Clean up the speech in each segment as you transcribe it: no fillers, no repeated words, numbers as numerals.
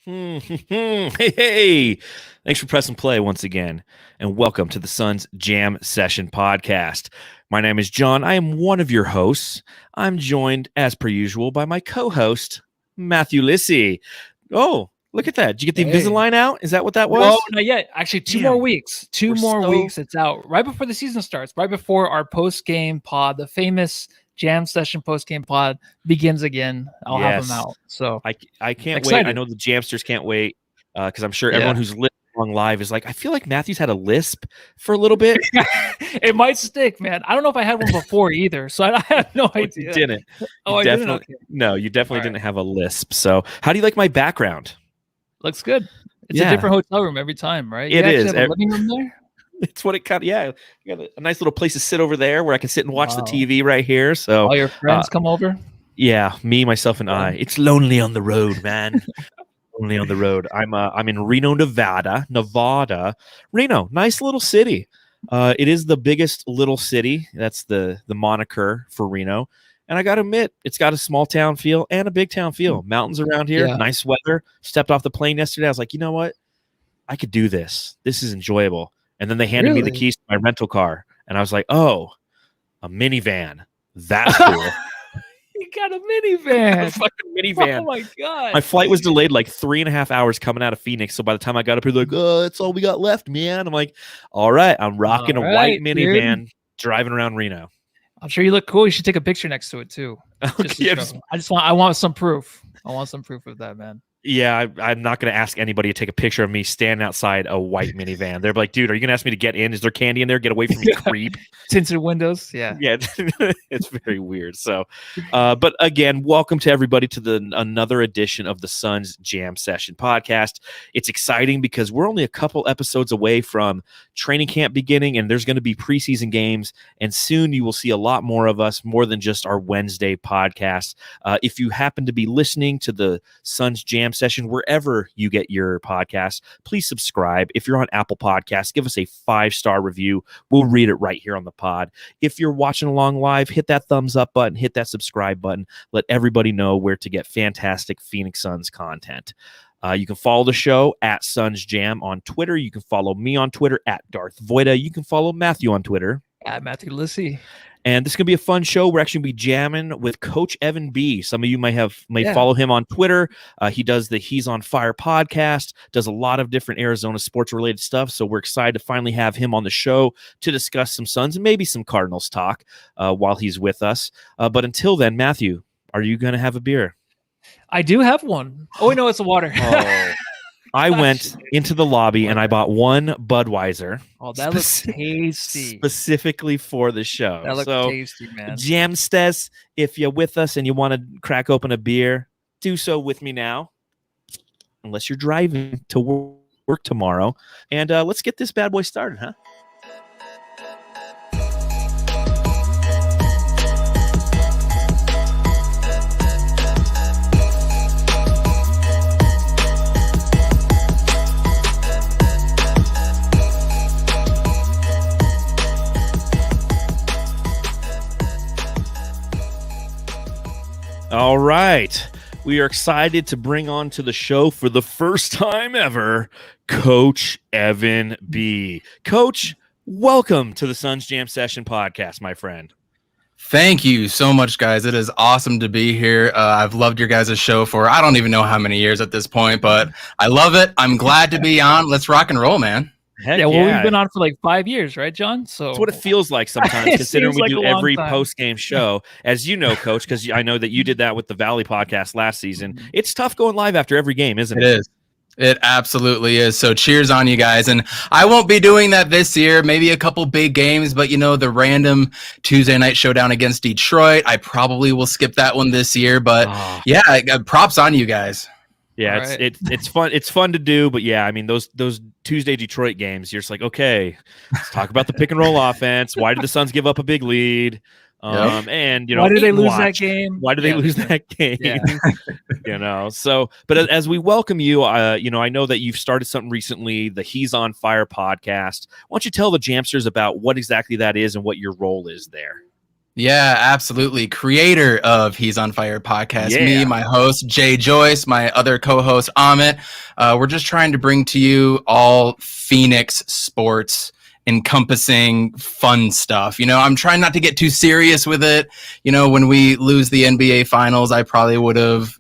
Hey, thanks for pressing play once again, and welcome to the Suns Jam Session podcast. My name is John. I am one of your hosts. I'm joined, as per usual, by my co-host, Matthew Lissy. Oh, look at that. Did you get the Invisalign out? Is that what that was? No, not yet. Actually, two more weeks. We're Weeks. It's out right before the season starts, right before our post-game pod, the famous Jam Session post-game pod begins again. I'll have them out. So I can't wait. I know the Jamsters can't wait because I'm sure everyone who's listening along live is like, I feel like Matthew's had a lisp for a little bit. It might stick, man. I don't know if I had one before either, so I have no idea. You didn't. I didn't? Okay. No, you definitely didn't have a lisp. So how do you like my background? Looks good. It's a different hotel room every time, right? It is. Have a living room there? It's what it kind of, you got a nice little place to sit over there where I can sit and watch the TV right here. So all your friends come over? Yeah, me, myself, and I. It's lonely on the road, man. Lonely on the road. I'm in Reno, Nevada. Reno, nice little city. It is the biggest little city. That's the moniker for Reno. And I got to admit, it's got a small town feel and a big town feel. Mountains around here, nice weather. Stepped off the plane yesterday. I was like, you know what? I could do this. This is enjoyable. And then they handed me the keys to my rental car. And I was like, oh, a minivan. That's cool. You got a minivan. A fucking minivan. Oh, my God. My flight was delayed like 3.5 hours coming out of Phoenix. So by the time I got up here, they're like, oh, that's all we got left, man. I'm like, all right, I'm rocking a white minivan driving around Reno. I'm sure you look cool. You should take a picture next to it, too. I want some proof. I want some proof of that, man. Yeah, I'm not going to ask anybody to take a picture of me standing outside a white minivan. They're like, dude, are you going to ask me to get in? Is there candy in there? Get away from me, creep. Tinted windows. Yeah. It's very weird. So, but again, welcome to everybody to another edition of the Suns Jam Session podcast. It's exciting because we're only a couple episodes away from training camp beginning, and there's going to be preseason games, and soon you will see a lot more of us, more than just our Wednesday podcast. If you happen to be listening to the Suns Jam Session wherever you get your podcasts, please subscribe. If you're on Apple Podcasts, give us a 5-star review. We'll read it right here on the pod. If you're watching along live, hit that thumbs up button, hit that subscribe button. Let everybody know where to get fantastic Phoenix Suns content. You can follow the show at Suns Jam on Twitter. You can follow me on Twitter at Darth Voida. You can follow Matthew on Twitter at Matthew Lissy. And this is going to be a fun show. We're actually going to be jamming with Coach Evan B. Some of you may follow him on Twitter. He does the He's on Fire podcast, does a lot of different Arizona sports-related stuff. So we're excited to finally have him on the show to discuss some Suns and maybe some Cardinals talk while he's with us. But until then, Matthew, are you going to have a beer? I do have one. Oh, no, it's a water. I went into the lobby and I bought one Budweiser. Oh, that looks tasty. Specifically for the show. That looks tasty, man. Jamstes, if you're with us and you want to crack open a beer, do so with me now. Unless you're driving to work tomorrow. And let's get this bad boy started, huh? All right. We are excited to bring on to the show for the first time ever, Coach Evan B. Coach, welcome to the Suns Jam Session podcast, my friend. Thank you so much, guys. It is awesome to be here. I've loved your guys' show for I don't even know how many years at this point, but I love it. I'm glad to be on. Let's rock and roll, man. Heck yeah, we've been on for like 5 years, right, John? So that's what it feels like sometimes, considering we do every post-game show. As you know, Coach, because I know that you did that with the Valley podcast last season. It's tough going live after every game, isn't it? It is. It absolutely is. So cheers on you guys. And I won't be doing that this year, maybe a couple big games, but the random Tuesday night showdown against Detroit, I probably will skip that one this year. But props on you guys. Yeah, it's fun. It's fun to do, but yeah, I mean those Tuesday Detroit games, you're just like, okay, let's talk about the pick and roll offense. Why did the Suns give up a big lead? And why did they lose that game? Why did they lose that game? Yeah. So, but as we welcome you, I know that you've started something recently, the He's on Fire podcast. Why don't you tell the Jamsters about what exactly that is and what your role is there? Yeah, absolutely. Creator of He's on Fire podcast. Yeah. Me, my host, Jay Joyce, my other co-host, Amit. We're just trying to bring to you all Phoenix sports encompassing fun stuff. I'm trying not to get too serious with it. When we lose the NBA finals, I probably would have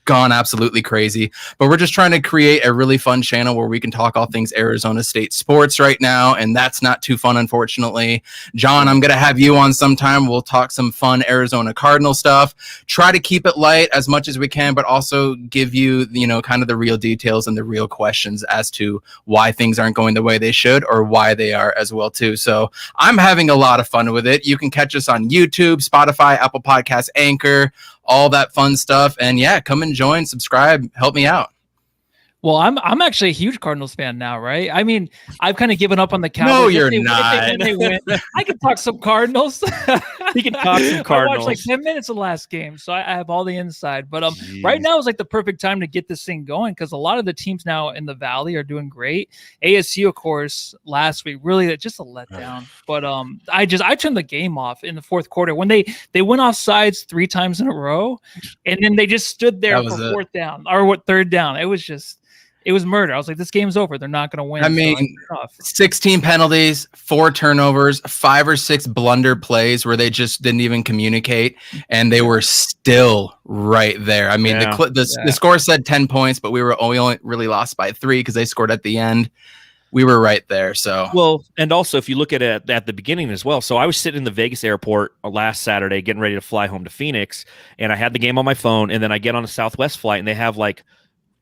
gone absolutely crazy, but we're just trying to create a really fun channel where we can talk all things Arizona State sports right now, and that's not too fun, unfortunately. John, I'm gonna have you on sometime. We'll talk some fun Arizona Cardinal stuff, try to keep it light as much as we can, but also give you kind of the real details and the real questions as to why things aren't going the way they should or why they are as well too. So I'm having a lot of fun with it. You can catch us on YouTube, Spotify, Apple Podcasts, Anchor, all that fun stuff. And yeah, come and join, subscribe, help me out. Well, I'm actually a huge Cardinals fan now, right? I mean, I've kind of given up on the Cowboys. No, you're not. If they win, I can talk some Cardinals. He can talk some Cardinals. I watched like 10 minutes of last game, so I have all the inside. But right now is like the perfect time to get this thing going because a lot of the teams now in the Valley are doing great. ASU, of course, last week really just a letdown. But I turned the game off in the fourth quarter when they went off sides 3 times in a row, and then they just stood there for fourth down or third down. It was murder. I was like, this game's over. They're not going to win. I mean, 16 penalties, 4 turnovers, 5 or 6 blunder plays where they just didn't even communicate, and they were still right there. I mean, the score said 10 points, but we only really lost by 3 because they scored at the end. We were right there. So well, and also if you look at it at the beginning as well. So I was sitting in the Vegas airport last Saturday, getting ready to fly home to Phoenix, and I had the game on my phone, and then I get on a Southwest flight, and they have like,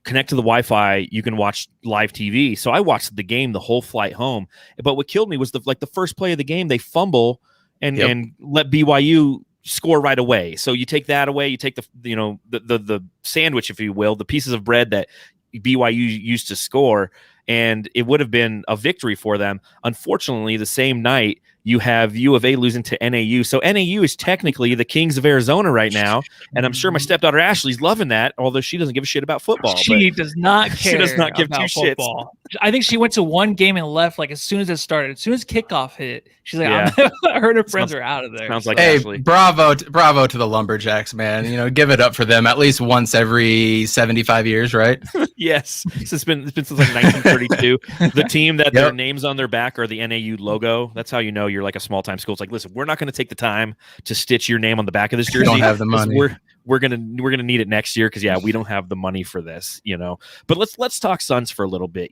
connect to the Wi-Fi, you can watch live TV. So I watched the game the whole flight home. But what killed me was the first play of the game, they fumble and let BYU score right away. So you take that away, you take the sandwich, if you will, the pieces of bread that BYU used to score, and it would have been a victory for them. Unfortunately, the same night you have U of A losing to NAU. So NAU is technically the Kings of Arizona right now. And I'm sure my stepdaughter Ashley's loving that, although she doesn't give a shit about football. She does not care. She does not give about 2 football. I think she went to one game and left like as soon as it started. As soon as kickoff hit, she's like, her and her friends are out of there. Sounds like hey, Ashley. Bravo to the Lumberjacks, man. Give it up for them at least once every 75 years, right? Yes. It's been since like 1932. The team that their names on their back are the NAU logo. That's how you know you're like a small time school. It's like, listen, we're not going to take the time to stitch your name on the back of this jersey. We don't have the money. We're gonna need it next year because we don't have the money for this, But let's talk Suns for a little bit.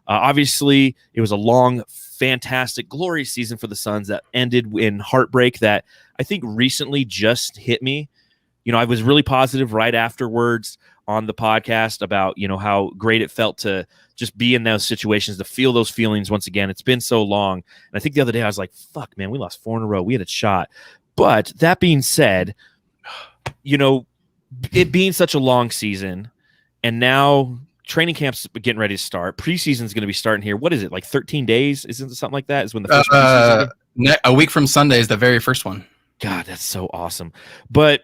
Obviously it was a long, fantastic, glorious season for the Suns that ended in heartbreak that I think recently just hit me. I was really positive right afterwards on the podcast about how great it felt to just be in those situations, to feel those feelings once again. It's been so long, and I think the other day I was like, "Fuck, man, we lost 4 in a row. We had a shot." But that being said, it being such a long season, and now training camp's getting ready to start. Preseason's going to be starting here. What is it, like 13 days? Isn't it something like that? Is when the first preseason? A week from Sunday is the very first one. God, that's so awesome. But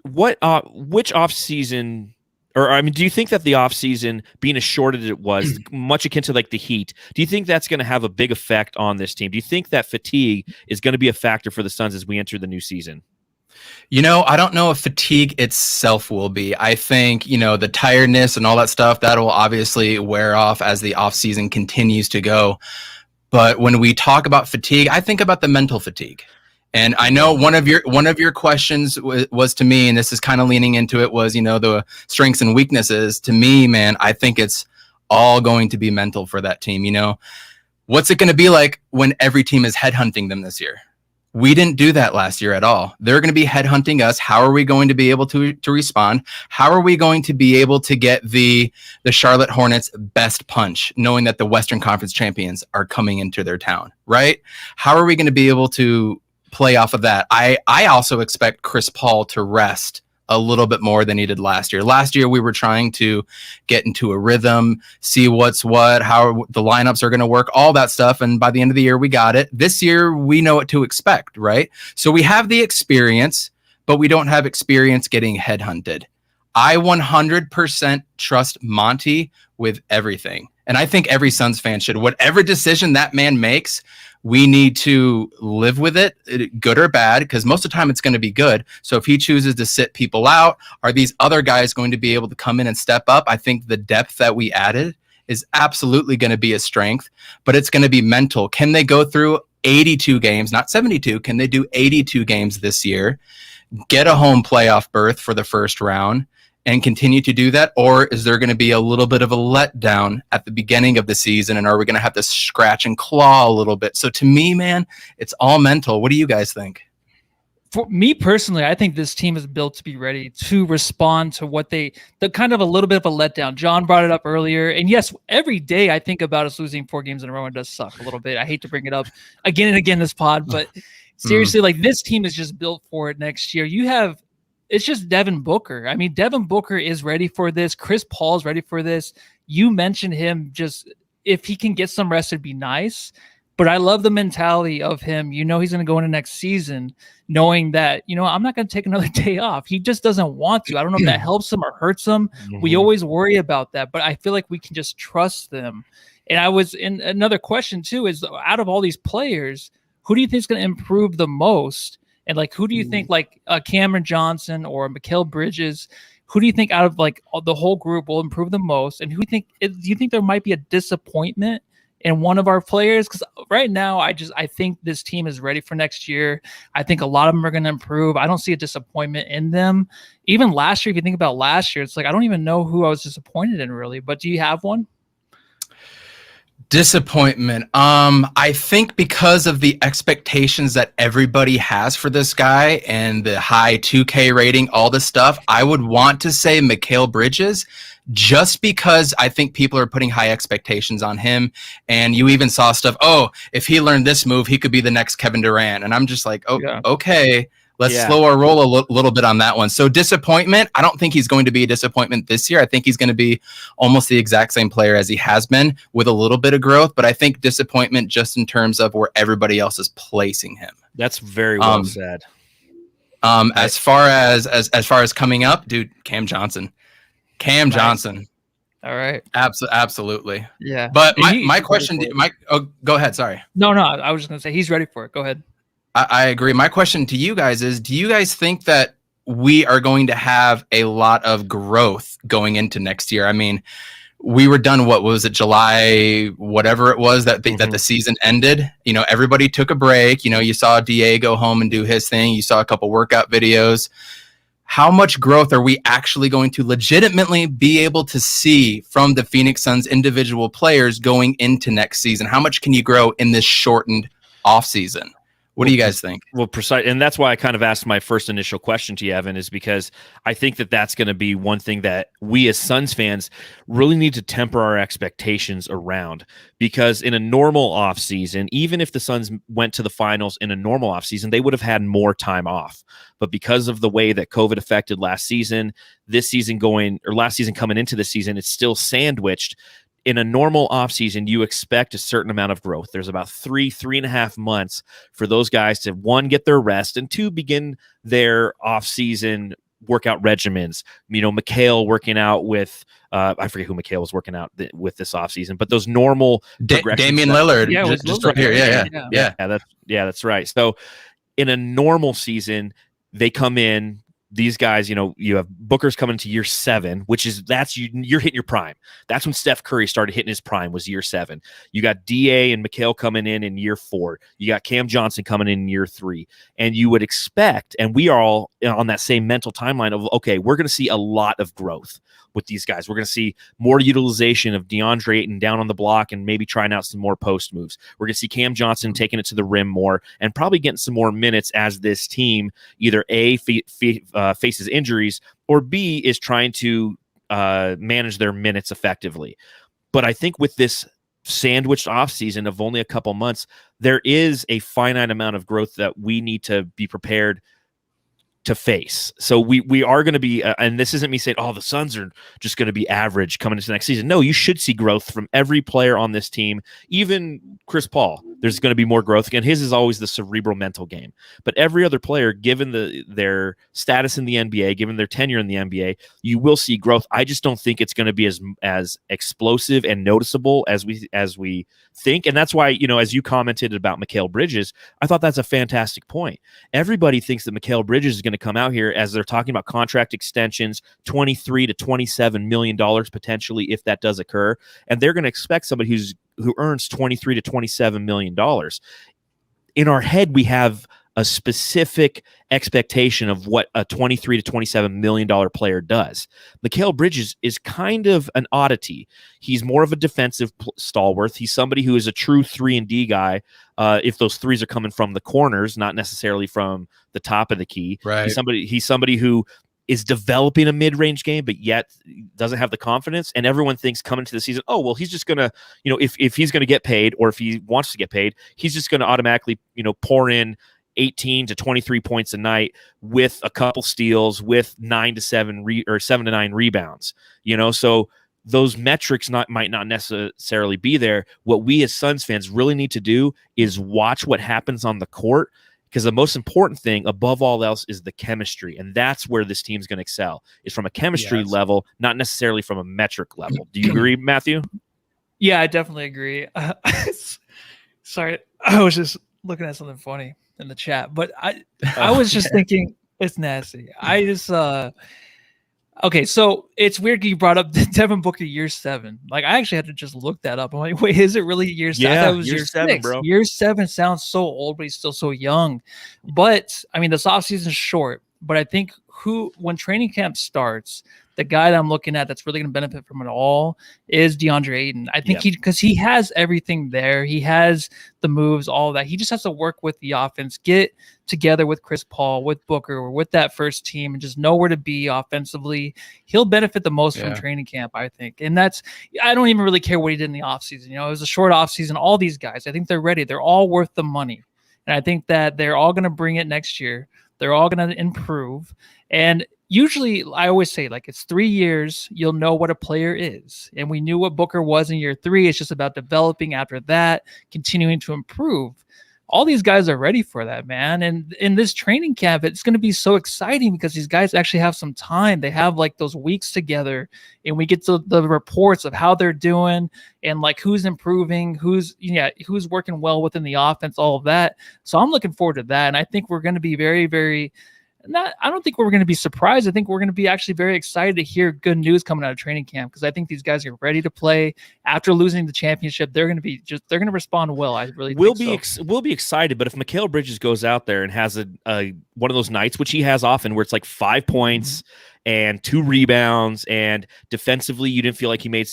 which off season? Or, I mean, do you think that the offseason, being as short as it was, much akin to like the Heat, do you think that's going to have a big effect on this team? Do you think that fatigue is going to be a factor for the Suns as we enter the new season? I don't know if fatigue itself will be. I think, the tiredness and all that stuff, that will obviously wear off as the offseason continues to go. But when we talk about fatigue, I think about the mental fatigue. And I know one of your questions was to me, and this is kind of leaning into it, was, the strengths and weaknesses. To me, man, I think it's all going to be mental for that team. What's it going to be like when every team is headhunting them this year? We didn't do that last year at all. They're going to be headhunting us. How are we going to be able to respond? How are we going to be able to get the Charlotte Hornets best punch, knowing that the Western Conference champions are coming into their town, right? How are we going to be able to play off of that? I also expect Chris Paul to rest a little bit more than he did last year. Last year, we were trying to get into a rhythm, see what's what, how the lineups are going to work, all that stuff. And by the end of the year, we got it. This year, we know what to expect, right? So we have the experience, but we don't have experience getting headhunted. I 100% trust Monty with everything. And I think every Suns fan should. Whatever decision that man makes, we need to live with it, good or bad, because most of the time it's going to be good. So if he chooses to sit people out, are these other guys going to be able to come in and step up? I think the depth that we added is absolutely going to be a strength, but it's going to be mental. Can they go through 82 games, not 72? Can they do 82 games this year, get a home playoff berth for the first round, and continue to do that? Or is there going to be a little bit of a letdown at the beginning of the season? And are we going to have to scratch and claw a little bit? So to me, man, it's all mental. What do you guys think? For me personally, I think this team is built to be ready to respond to what the kind of a little bit of a letdown. John brought it up earlier. And yes, every day I think about us losing 4 games in a row, and it does suck a little bit. I hate to bring it up again and again this pod, but seriously, like this team is just built for it next year. It's just Devin Booker. I mean, Devin Booker is ready for this. Chris Paul's ready for this. You mentioned him. Just if he can get some rest, it'd be nice. But I love the mentality of him. He's going to go into next season knowing that, I'm not going to take another day off. He just doesn't want to. I don't know if that helps him or hurts him. Mm-hmm. We always worry about that, but I feel like we can just trust them. And I was in another question too, is out of all these players, who do you think is going to improve the most? And like, who do you think like Cameron Johnson or Mikal Bridges, who do you think out of like the whole group will improve the most? And do you think there might be a disappointment in one of our players? Because right now, I think this team is ready for next year. I think a lot of them are going to improve. I don't see a disappointment in them. Even last year, if you think about last year, it's like, I don't even know who I was disappointed in really, but do you have one? Disappointment. I think because of the expectations that everybody has for this guy and the high 2K rating, all this stuff, I would want to say Mikal Bridges, just because I think people are putting high expectations on him. And you even saw stuff, if he learned this move, he could be the next Kevin Durant. And I'm just like, okay. Let's slow our roll a little bit on that one. So disappointment, I don't think he's going to be a disappointment this year. I think he's going to be almost the exact same player as he has been with a little bit of growth. But I think disappointment just in terms of where everybody else is placing him. That's very well said. As far as coming up, dude, Cam Johnson. All right. Absolutely. Yeah. But my question, go ahead. Sorry. No, I was just going to say he's ready for it. Go ahead. I agree. My question to you guys is, do you guys think that we are going to have a lot of growth going into next year? I mean, we were done, what was it, July, whatever it was that the season ended. Everybody took a break. You saw DA go home and do his thing. You saw a couple workout videos. How much growth are we actually going to legitimately be able to see from the Phoenix Suns individual players going into next season? How much can you grow in this shortened offseason? What do you guys think? Well, precise, and that's why I kind of asked my first initial question to you, Evan, is because I think that that's going to be one thing that we as Suns fans really need to temper our expectations around. Because in a normal offseason, even if the Suns went to the finals in a normal offseason, they would have had more time off. But because of the way that COVID affected last season coming into this season, it's still sandwiched. In a normal offseason, you expect a certain amount of growth. There's about 3.5 months for those guys to, 1, get their rest, and 2, begin their offseason workout regimens. Mikal working out with, I forget who Mikal was working out with this offseason, but those normal Damian Lillard. Yeah, just right here. Yeah, that's right. So in a normal season, they come in. These guys, you have Booker's coming to year 7, which is you're hitting your prime. That's when Steph Curry started hitting his prime, was year 7. You got DA and Mikal coming in year 4. You got Cam Johnson coming in year 3. And you would expect, and we are all on that same mental timeline of, okay, we're going to see a lot of growth with these guys. We're going to see more utilization of DeAndre Ayton down on the block and maybe trying out some more post moves. We're going to see Cam Johnson taking it to the rim more and probably getting some more minutes as this team either A, faces injuries, or B, is trying to manage their minutes effectively. But I think with this sandwiched offseason of only a couple months, there is a finite amount of growth that we need to be prepared to face. So we are going to be, and this isn't me saying, the Suns are just going to be average coming into next season. No, you should see growth from every player on this team, even Chris Paul. there's going to be more growth. And his is always the cerebral mental game. But every other player, given their status in the NBA, given their tenure in the NBA, you will see growth. I just don't think it's going to be as explosive and noticeable as we think. And that's why, as you commented about Mikal Bridges, I thought that's a fantastic point. Everybody thinks that Mikal Bridges is going to come out here as they're talking about contract extensions, $23 to $27 million potentially if that does occur. And they're going to expect somebody who earns $23 to $27 million. In our head, we have a specific expectation of what a $23 to $27 million player does. Mikal Bridges is kind of an oddity. He's more of a defensive stalwart. He's somebody who is a true 3-and-D guy. If those threes are coming from the corners, not necessarily from the top of the key. Right. He's somebody who is developing a mid-range game, but yet doesn't have the confidence. And everyone thinks coming to the season, oh, well, he's just going to, if he's going to get paid, or if he wants to get paid, he's just going to automatically, pour in 18 to 23 points a night with a couple steals, with 7 to 9 rebounds, so those metrics might not necessarily be there. What we as Suns fans really need to do is watch what happens on the court, because the most important thing above all else is the chemistry. And that's where this team's going to excel, is from a chemistry level, not necessarily from a metric level. Do you agree, Matthew? Yeah, I definitely agree. Sorry, I was just looking at something funny in the chat, but I was just thinking, it's nasty. I just okay, so it's weird you brought up Devin Booker year 7. Like, I actually had to just look that up. I'm like, wait, is it really year 7? Yeah, it was year 7, 6. bro. Year 7 sounds so old, but he's still so young. But I mean, this offseason is short. But I think when training camp starts, the guy that I'm looking at that's really going to benefit from it all is DeAndre Ayton. I think because he has everything there. He has the moves, all of that. He just has to work with the offense, get together with Chris Paul, with Booker, or with that first team, and just know where to be offensively. He'll benefit the most from training camp, I think. And I don't even really care what he did in the offseason. It was a short offseason. All these guys, I think they're ready. They're all worth the money. And I think that they're all going to bring it next year. They're all going to improve. And usually, I always say, like, it's 3 years, you'll know what a player is. And we knew what Booker was in year 3. It's just about developing after that, continuing to improve. All these guys are ready for that, man. And in this training camp, it's going to be so exciting because these guys actually have some time. They have like those weeks together, and we get to the reports of how they're doing and like who's improving, who's working well within the offense, all of that. So I'm looking forward to that. And I think we're going to be very, very I don't think we're going to be surprised. I think we're going to be actually very excited to hear good news coming out of training camp, because I think these guys are ready to play after losing the championship. They're going to respond well. I really we'll be excited. But if Mikal Bridges goes out there and has one of those nights, which he has often, where it's like 5 points and 2 rebounds, and defensively you didn't feel like he made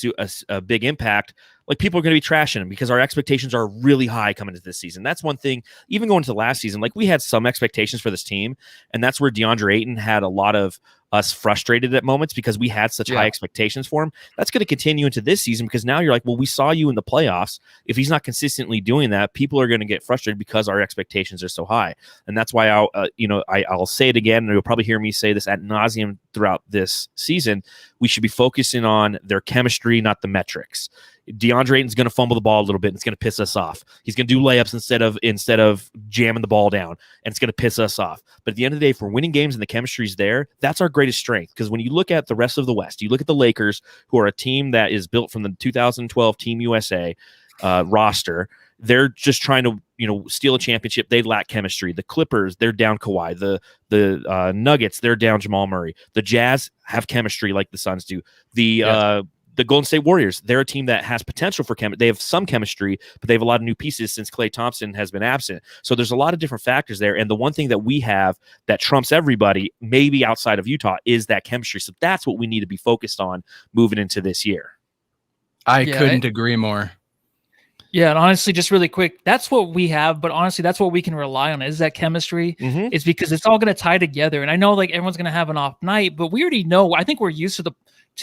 a big impact, like, people are going to be trashing him because our expectations are really high coming into this season. That's one thing. Even going into the last season, like, we had some expectations for this team, and that's where DeAndre Ayton had a lot of us frustrated at moments because we had such high expectations for him. That's going to continue into this season, because now you're like, well, we saw you in the playoffs. If he's not consistently doing that, people are going to get frustrated because our expectations are so high. And that's why I'll say it again, and you'll probably hear me say this ad nauseum throughout this season. We should be focusing on their chemistry, not the metrics. DeAndre Ayton's going to fumble the ball a little bit, and it's going to piss us off. He's going to do layups instead of jamming the ball down, and it's going to piss us off. But at the end of the day, if we're winning games and the chemistry's there, that's our greatest strength. Because when you look at the rest of the West, you look at the Lakers, who are a team that is built from the 2012 Team USA roster. They're just trying to steal a championship. They lack chemistry. The Clippers, they're down Kawhi. The Nuggets, they're down Jamal Murray. The Jazz have chemistry like the Suns do. The Golden State Warriors, they're a team that has potential for chemistry. They have some chemistry, but they have a lot of new pieces since Klay Thompson has been absent. So there's a lot of different factors there. And the one thing that we have that trumps everybody, maybe outside of Utah, is that chemistry. So that's what we need to be focused on moving into this year. I couldn't agree more. Yeah, and honestly, just really quick, that's what we have. But honestly, that's what we can rely on, is that chemistry. It's because it's all going to tie together. And I know, like, everyone's going to have an off night, but we already know. I think we're used to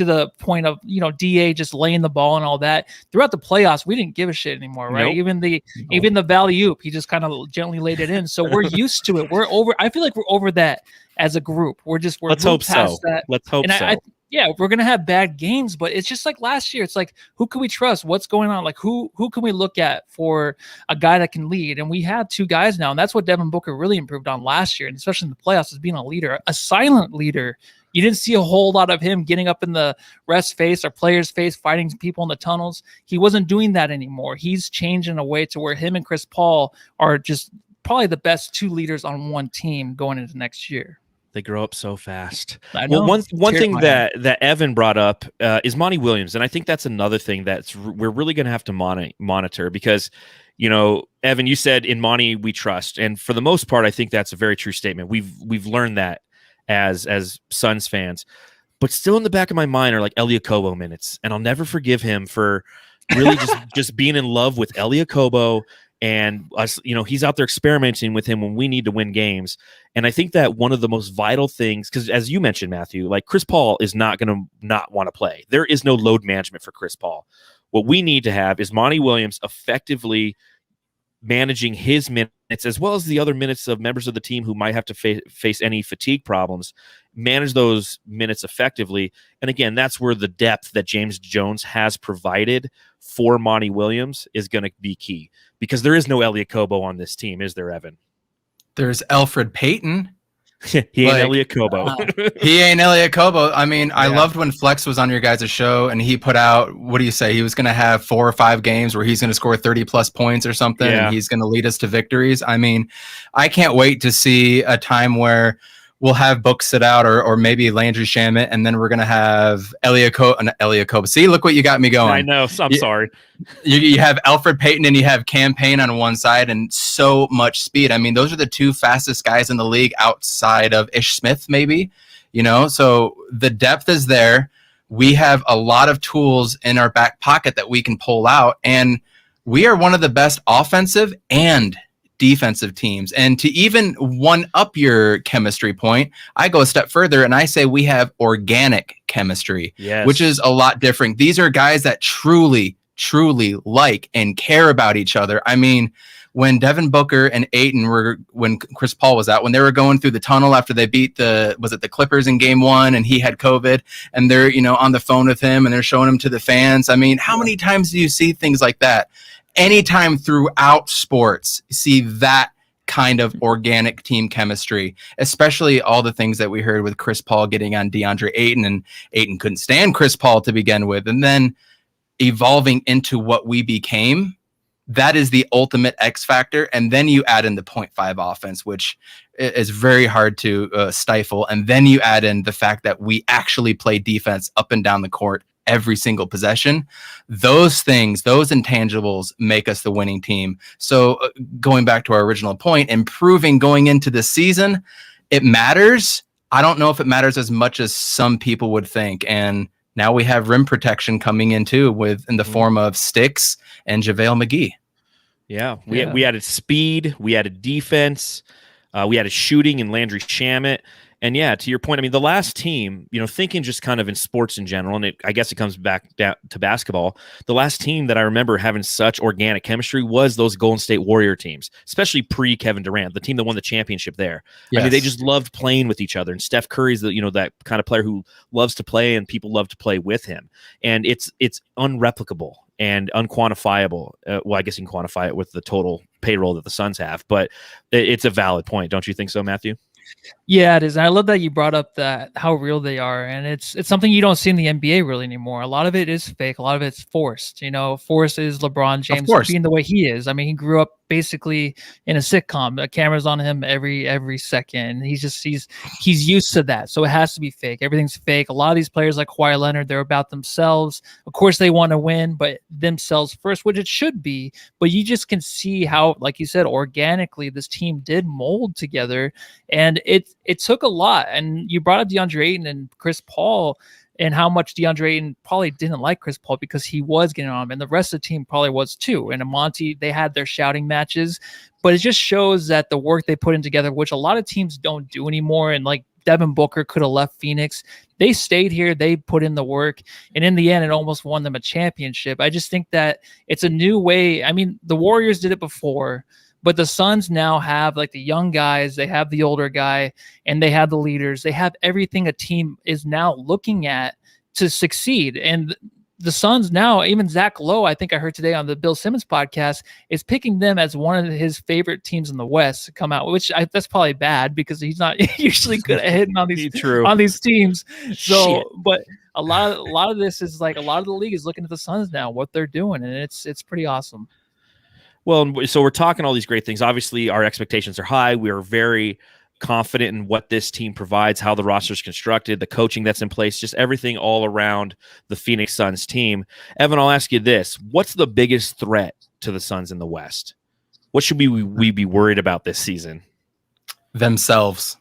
the point of, DA just laying the ball and all that. Throughout the playoffs, we didn't give a shit anymore, right? Nope. Even the Valley-oop, he just kind of gently laid it in. So we're used to it. I feel like we're over that as a group. Let's hope so. Let's hope so. yeah, we're gonna have bad games, but it's just like last year. It's like, who can we trust? What's going on? Like, who can we look at for a guy that can lead? And we have two guys now, and that's what Devin Booker really improved on last year, and especially in the playoffs, is being a leader, a silent leader. You didn't see a whole lot of him getting up in the ref's face or players' face, fighting people in the tunnels. He wasn't doing that anymore. He's changed in a way to where him and Chris Paul are just probably the best two leaders on one team going into next year. They grow up so fast. I know. Well, one thing that Evan brought up is Monty Williams, and I think that's another thing we're really going to have to monitor because, Evan, you said in Monty we trust, and for the most part, I think that's a very true statement. We've learned that as Suns fans, but still in the back of my mind are like Elie Okobo minutes, and I'll never forgive him for really just being in love with Elie Okobo. And us, he's out there experimenting with him when we need to win games. And I think that one of the most vital things, because as you mentioned, Matthew, like Chris Paul is not going to not want to play. There is no load management for Chris Paul. What we need to have is Monty Williams effectively managing his minutes as well as the other minutes of members of the team who might have to face any fatigue problems, manage those minutes effectively. And again, that's where the depth that James Jones has provided for Monty Williams is going to be key, because there is no Elie Okobo on this team, is there, Evan? There's Elfrid Payton. He ain't Elie Okobo. He ain't Elie Okobo. I mean, I loved when Flex was on your guys' show and he put out, what do you say? He was going to have 4 or 5 games where he's going to score 30 plus points or something. Yeah. And he's going to lead us to victories. I mean, I can't wait to see a time where we'll have Book sit out or maybe Landry Shamet, and then we're going to have Elie Okobo. See, look what you got me going. I know. I'm sorry. You have Elfrid Payton and you have Cam Payne on one side and so much speed. I mean, those are the 2 fastest guys in the league outside of Ish Smith, maybe, so the depth is there. We have a lot of tools in our back pocket that we can pull out, and we are one of the best offensive and defensive teams. And to even one up your chemistry point, I go a step further and I say we have organic chemistry, which is a lot different. These are guys that truly like and care about each other. I mean, when Devin Booker and Ayton when Chris Paul was out, when they were going through the tunnel after they beat the Clippers in game 1 and he had COVID, and they're, on the phone with him and they're showing him to the fans. I mean, how many times do you see things like that? Anytime throughout sports, see that kind of organic team chemistry, especially all the things that we heard with Chris Paul getting on DeAndre Ayton, and Ayton couldn't stand Chris Paul to begin with, and then evolving into what we became. That is the ultimate X factor. And then you add in the 0.5 offense, which is very hard to stifle. And then you add in the fact that we actually play defense up and down the court every single possession. Those things, those intangibles make us the winning team. So going back to our original point, improving going into the season, it matters. I don't know if it matters as much as some people would think. And now we have rim protection coming in too, in the form of Sticks and JaVale McGee. Yeah, we added speed, we added defense, we added shooting in Landry Shamet. And yeah, to your point, I mean, the last team, thinking just kind of in sports in general, and I guess it comes back down to basketball, the last team that I remember having such organic chemistry was those Golden State Warrior teams, especially pre-Kevin Durant, the team that won the championship there. Yes. I mean, they just loved playing with each other. And Steph Curry's that kind of player who loves to play, and people love to play with him. And it's unreplicable and unquantifiable. Well, I guess you can quantify it with the total payroll that the Suns have, but it's a valid point. Don't you think so, Matthew? Yeah, it is. And I love that you brought up how real they are. And it's something you don't see in the NBA really anymore. A lot of it is fake. A lot of it's forced. Forced is LeBron James being the way he is. I mean, he grew up basically in a sitcom. The camera's on him every second. He's used to that. So it has to be fake. Everything's fake. A lot of these players like Kawhi Leonard, they're about themselves. Of course they want to win, but themselves first, which it should be. But you just can see how, like you said, organically this team did mold together. And it took a lot. And you brought up DeAndre Ayton and Chris Paul, and how much DeAndre Ayton probably didn't like Chris Paul because he was getting on him, and the rest of the team probably was too. And Monty, they had their shouting matches, but it just shows that the work they put in together, which a lot of teams don't do anymore. And like Devin Booker could have left Phoenix. They stayed here. They put in the work. And in the end, it almost won them a championship. I just think that it's a new way. I mean, the Warriors did it before, But the Suns now have like the young guys, they have the older guy, and they have the leaders. They have everything a team is now looking at to succeed. And the Suns now, even Zach Lowe, I think I heard today on the Bill Simmons podcast, is picking them as one of his favorite teams in the West to come out, that's probably bad because he's not usually good at hitting on these teams. So, but a lot of this is like a lot of the league is looking at the Suns now, what they're doing, and it's pretty awesome. Well, so we're talking all these great things. Obviously, our expectations are high. We are very confident in what this team provides, how the roster is constructed, the coaching that's in place, just everything all around the Phoenix Suns team. Evan, I'll ask you this. What's the biggest threat to the Suns in the West? What should we be worried about this season? Themselves.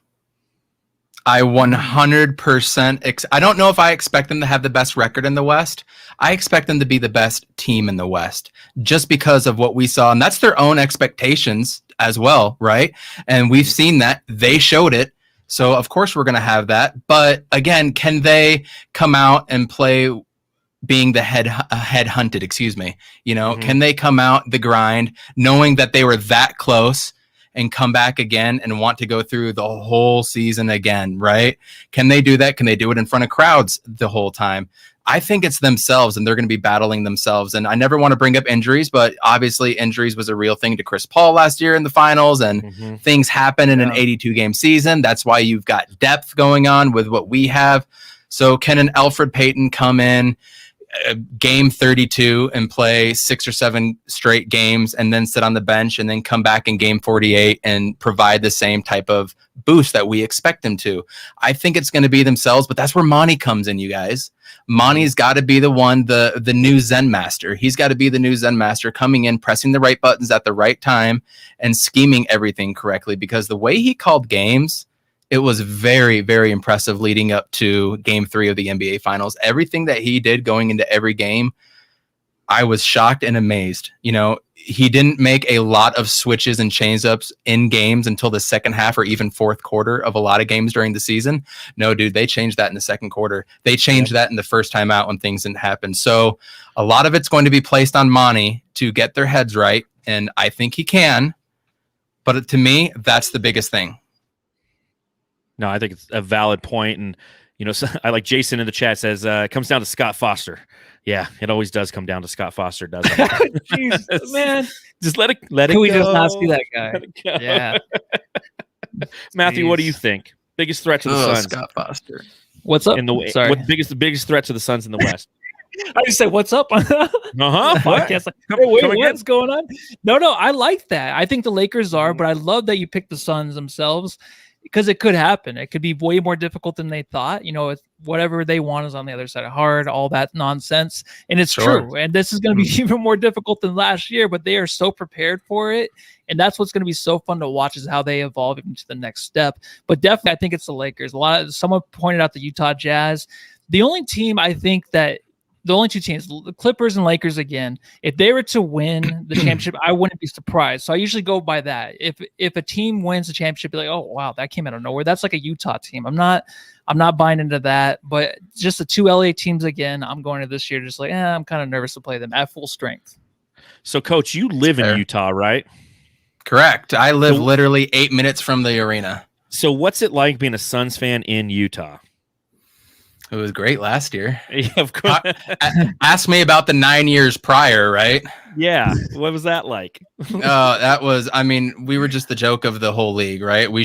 I 100%. I don't know if I expect them to have the best record in the West. I expect them to be the best team in the West just because of what we saw. And that's their own expectations as well, right? And we've seen that. They showed it. So, of course, we're going to have that. But, again, can they come out and play being the head hunted, Can they come out the grind knowing that they were that close and come back again and want to go through the whole season again, right? Can they do that? Can they do it in front of crowds the whole time? I think it's themselves, and they're going to be battling themselves. And I never want to bring up injuries, but obviously injuries was a real thing to Chris Paul last year in the finals, and things happen in an 82-game season. That's why you've got depth going on with what we have. So can an Alfred Payton come in game 32 and play 6 or 7 straight games and then sit on the bench and then come back in game 48 and provide the same type of boost that we expect them to? I think it's going to be themselves, but that's where Monty comes in, you guys. Monty's got to be the one, the new Zen master. He's got to be the new Zen master, coming in, pressing the right buttons at the right time and scheming everything correctly, because the way he called games, it was very, very impressive leading up to game 3 of the NBA Finals. Everything that he did going into every game, I was shocked and amazed. He didn't make a lot of switches and change-ups in games until the second half or even fourth quarter of a lot of games during the season. No, dude, they changed that in the second quarter. They changed that in the first time out when things didn't happen. So a lot of it's going to be placed on Monty to get their heads right, and I think he can. But to me, that's the biggest thing. No, I think it's a valid point. And, I like Jason in the chat says, it comes down to Scott Foster. Yeah, it always does come down to Scott Foster, doesn't it? Jeez, man. Just let it Can go. we just not see that guy? Yeah. Matthew, what do you think? Biggest threat to the Suns? Scott Foster. What's up? Sorry. The biggest threat to the Suns in the West? I just say, what's up? Podcast. What's going on? No, I like that. I think the Lakers are, but I love that you picked the Suns themselves, because it could happen. It could be way more difficult than they thought. Whatever they want is on the other side of hard, all that nonsense. And it's true. And this is going to be even more difficult than last year, but they are so prepared for it. And that's what's going to be so fun to watch, is how they evolve into the next step. But definitely, I think it's the Lakers. Someone pointed out the Utah Jazz. The only team I think that the only two teams, the Clippers and Lakers again, if they were to win the championship, I wouldn't be surprised. So I usually go by that. If a team wins the championship, be like, oh wow, that came out of nowhere. That's like a Utah team. I'm not buying into that. But just the two LA teams again, I'm going to this year just like, I'm kind of nervous to play them at full strength. So, Coach, you live in Utah, right? Correct. I live literally 8 minutes from the arena. So what's it like being a Suns fan in Utah? It was great last year. Yeah, of course. Ask me about the 9 years prior, right? Yeah. What was that like? We were just the joke of the whole league, right? We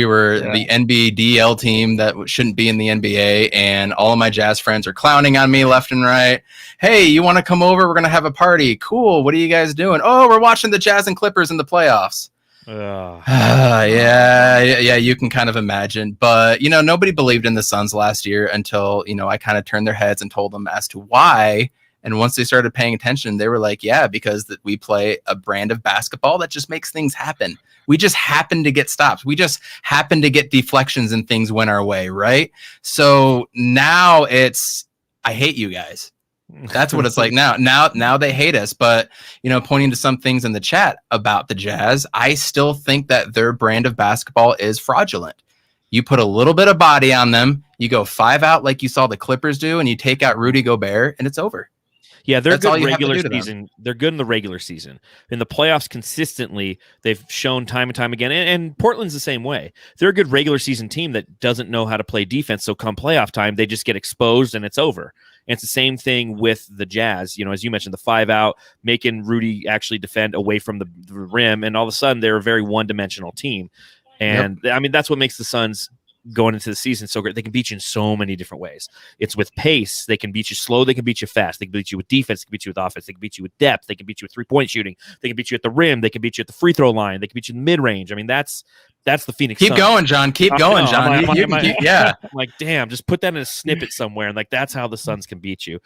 were the NBDL team that shouldn't be in the NBA, and all of my Jazz friends are clowning on me left and right. Hey, you want to come over? We're going to have a party. Cool. What are you guys doing? Oh, we're watching the Jazz and Clippers in the playoffs. Yeah, you can kind of imagine. But, nobody believed in the Suns last year until, I kind of turned their heads and told them as to why. And once they started paying attention, they were like, yeah, because we play a brand of basketball that just makes things happen. We just happen to get stops. We just happen to get deflections and things went our way, right? So now I hate you guys. That's what it's like now. Now they hate us. But, pointing to some things in the chat about the Jazz, I still think that their brand of basketball is fraudulent. You put a little bit of body on them, you go 5 out like you saw the Clippers do, and you take out Rudy Gobert, and it's over. Yeah, they're That's all good you have to regular do to them. season. They're good in the regular season. In the playoffs, consistently, they've shown time and time again. And Portland's the same way. They're a good regular season team that doesn't know how to play defense. So come playoff time, they just get exposed and it's over. And it's the same thing with the Jazz. You know, as you mentioned, the 5-out, making Rudy actually defend away from the rim, and all of a sudden they're a very one-dimensional team. And I mean, that's what makes the Suns going into the season so great. They can beat you in so many different ways. It's with pace. They can beat you slow. They can beat you fast. They can beat you with defense. They can beat you with offense. They can beat you with depth. They can beat you with 3-point shooting. They can beat you at the rim. They can beat you at the free throw line. They can beat you in the mid-range. I mean, that's the Phoenix Keep Suns. going, John. Keep going, John. Yeah. I'm like, damn, just put that in a snippet somewhere. And like, that's how the Suns can beat you.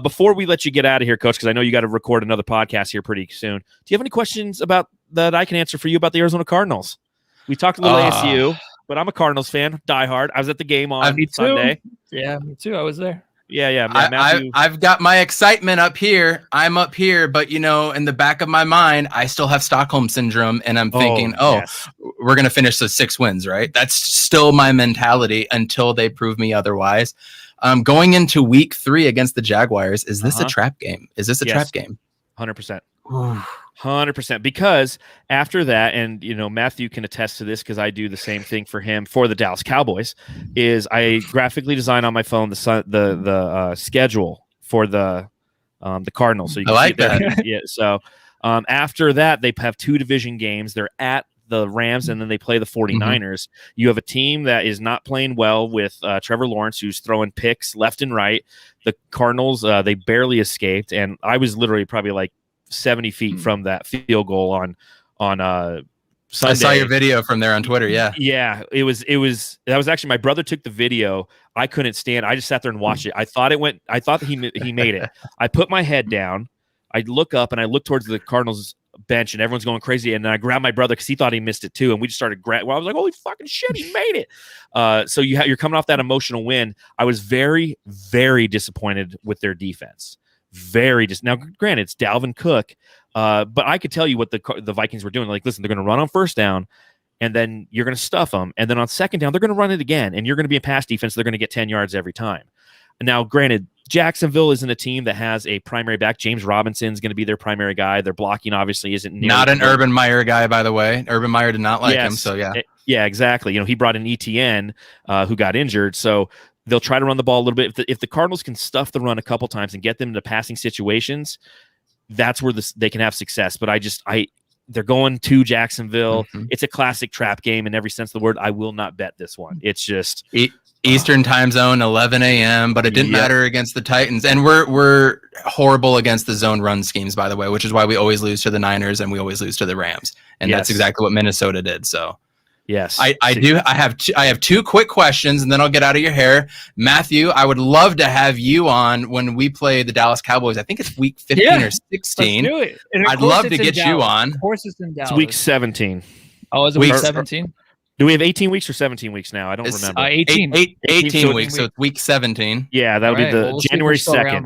Before we let you get out of here, Coach, because I know you got to record another podcast here pretty soon. Do you have any questions about that I can answer for you about the Arizona Cardinals? We talked a little ASU, but I'm a Cardinals fan, diehard. I was at the game on Sunday. Yeah, me too. I was there. Yeah. Man, I've got my excitement up here. I'm up here, but in the back of my mind, I still have Stockholm syndrome, and I'm thinking, yes. we're gonna finish the 6 wins, right? That's still my mentality until they prove me otherwise. Going into week 3 against the Jaguars, is this a trap game? Is this a trap game? 100%. 100%. Because after that, and Matthew can attest to this because I do the same thing for him for the Dallas Cowboys, is I graphically design on my phone the schedule for the Cardinals. So you can I like see that. Yeah. So after that, they have 2 division games. They're at the Rams, and then they play the 49ers. You have a team that is not playing well with Trevor Lawrence, who's throwing picks left and right. The Cardinals, they barely escaped, and I was literally probably like 70 feet from that field goal on Sunday. I saw your video from there on Twitter. Yeah. It was that was actually, my brother took the video. I couldn't stand. I just sat there and watched it. I thought he made it. I put my head down. I look up and I look towards the Cardinals bench, and everyone's going crazy. And then I grabbed my brother because he thought he missed it too. And we just started I was like, holy fucking shit, he made it. So you're coming off that emotional win. I was very, very disappointed with their defense. Now, granted, it's Dalvin Cook, but I could tell you what the Vikings were doing. Like, listen, they're going to run on first down, and then you're going to stuff them, and then on second down, they're going to run it again, and you're going to be in pass defense. They're going to get 10 yards every time. Now, granted, Jacksonville isn't a team that has a primary back. James Robinson's going to be their primary guy. Their blocking obviously isn't not an Urban Meyer guy, by the way. Urban Meyer did not like him, so yeah. Yeah, exactly. He brought in ETN, who got injured, so they'll try to run the ball a little bit. If the Cardinals can stuff the run a couple times and get them into passing situations, that's where they can have success. But they're going to Jacksonville. It's a classic trap game in every sense of the word. I will not bet this one. It's just Eastern time zone, 11 a.m., but it didn't matter against the Titans. And we're horrible against the zone run schemes, by the way, which is why we always lose to the Niners and we always lose to the Rams. And that's exactly what Minnesota did. So yes, I have 2 quick questions, and then I'll get out of your hair. Matthew, I would love to have you on when we play the Dallas Cowboys. I think it's week 15 or 16. Let's do it. I'd love to get you on. Of course, it's in Dallas. It's week 17. Oh, is it week 17? Do we have 18 weeks or 17 weeks now? I don't remember. 18. 18 weeks, so it's week 17. Yeah, that'll be the January 2nd.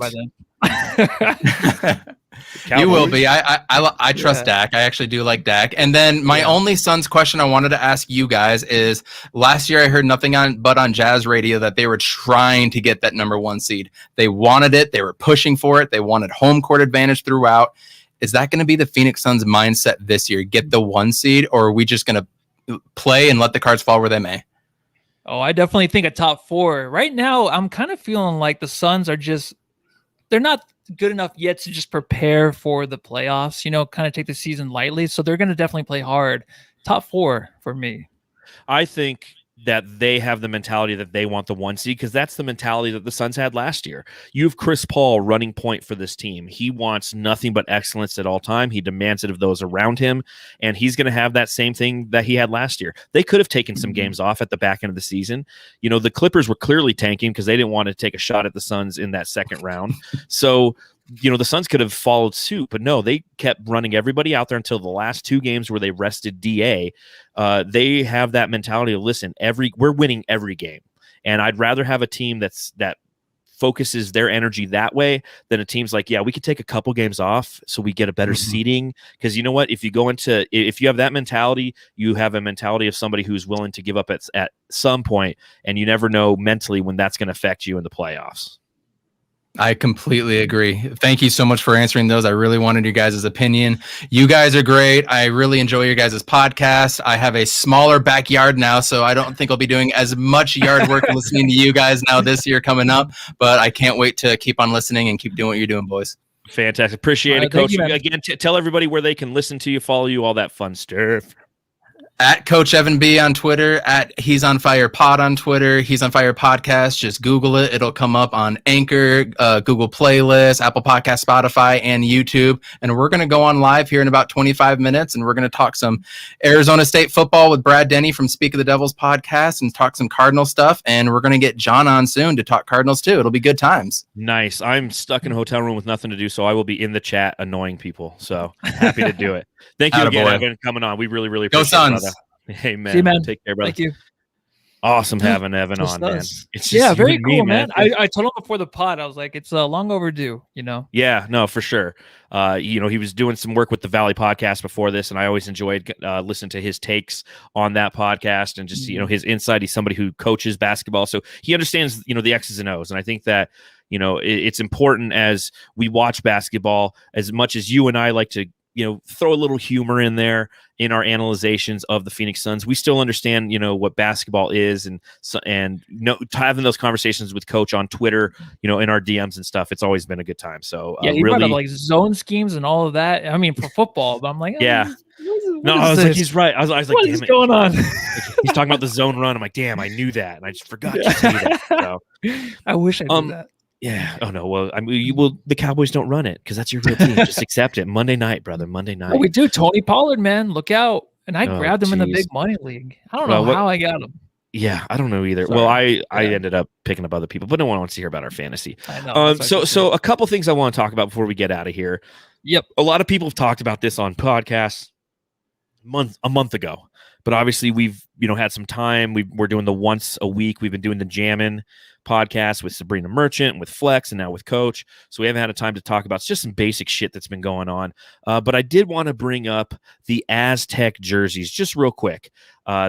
You will be. I trust Dak. I actually do like Dak. And then my only Suns question I wanted to ask you guys is, last year I heard nothing but on Jazz Radio that they were trying to get that number 1 seed. They wanted it. They were pushing for it. They wanted home court advantage throughout. Is that going to be the Phoenix Suns mindset this year? Get the 1 seed, or are we just going to play and let the cards fall where they may? Oh, I definitely think a top 4. Right now, I'm kind of feeling like the Suns are they're not good enough yet to just prepare for the playoffs, kind of take the season lightly. So they're going to definitely play hard. Top 4 for me. I think that they have the mentality that they want the 1 seed, because that's the mentality that the Suns had last year. You have Chris Paul running point for this team. He wants nothing but excellence at all time. He demands it of those around him, and he's going to have that same thing that he had last year. They could have taken some games off at the back end of the season. The Clippers were clearly tanking because they didn't want to take a shot at the Suns in that second round. So the Suns could have followed suit, but no, they kept running everybody out there until the last 2 games where they rested DA. They have that mentality of, listen, we're winning every game. And I'd rather have a team that focuses their energy that way than a team's like, yeah, we could take a couple games off so we get a better seeding. Because you know what? If you have that mentality, you have a mentality of somebody who's willing to give up at some point, and you never know mentally when that's going to affect you in the playoffs. I completely agree. Thank you so much for answering those. I really wanted your guys' opinion. You guys are great. I really enjoy your guys' podcast. I have a smaller backyard now, so I don't think I'll be doing as much yard work listening to you guys now this year coming up, but I can't wait to keep on listening and keep doing what you're doing, boys. Fantastic. Appreciate it, Coach. Again, tell everybody where they can listen to you, follow you, all that fun stuff. At Coach Evan B on Twitter, at He's on Fire Pod on Twitter, He's on Fire Podcast. Just Google it. It'll come up on Anchor, Google Playlist, Apple Podcast, Spotify, and YouTube. And we're going to go on live here in about 25 minutes, and we're going to talk some Arizona State football with Brad Denny from Speak of the Devils podcast and talk some Cardinal stuff. And we're going to get John on soon to talk Cardinals too. It'll be good times. Nice. I'm stuck in a hotel room with nothing to do, so I will be in the chat annoying people. So happy to do it. Thank you again, Evan, coming on. We really, really appreciate it. Go Suns. Hey, man. See you, man. Take care, brother. Thank you. Awesome having Evan on, man. It's just very cool, man. I told him before the pod, I was like, it's long overdue, you know? Yeah, no, for sure. He was doing some work with the Valley podcast before this, and I always enjoyed listening to his takes on that podcast and just, his insight. He's somebody who coaches basketball, so he understands, the X's and O's. And I think that, it's important as we watch basketball, as much as you and I like to, throw a little humor in there in our analyzations of the Phoenix Suns. We still understand, what basketball is, and having those conversations with Coach on Twitter, in our DMs and stuff. It's always been a good time. So he brought up like zone schemes and all of that. I mean, for football, but I'm like, yeah. I was like, he's right. I was like, what is going on? He's talking about the zone run. I'm like, damn, I knew that, and I just forgot to say that. So, I wish I knew that. Yeah. Oh no. Well, I mean, the Cowboys don't run it because that's your real team. Just accept it. Monday night, brother. Monday night. Oh, we do. Tony Pollard, man, look out! And I grabbed him in the big money league. I don't know how I got him. Yeah, I don't know either. Sorry. Well, I ended up picking up other people, but no one wants to hear about our fantasy. I know. So a couple things I want to talk about before we get out of here. Yep. A lot of people have talked about this on podcasts a month ago, but obviously we've had some time. We're doing the once a week. We've been doing the Jammin podcast with Sabrina Merchant, with Flex, and now with Coach. So we haven't had a time to talk about just some basic shit that's been going on. But I did want to bring up the Aztec jerseys just real quick.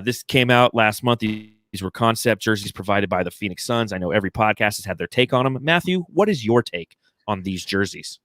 This came out last month. These were concept jerseys provided by the Phoenix Suns. I know every podcast has had their take on them. Matthew, what is your take on these jerseys?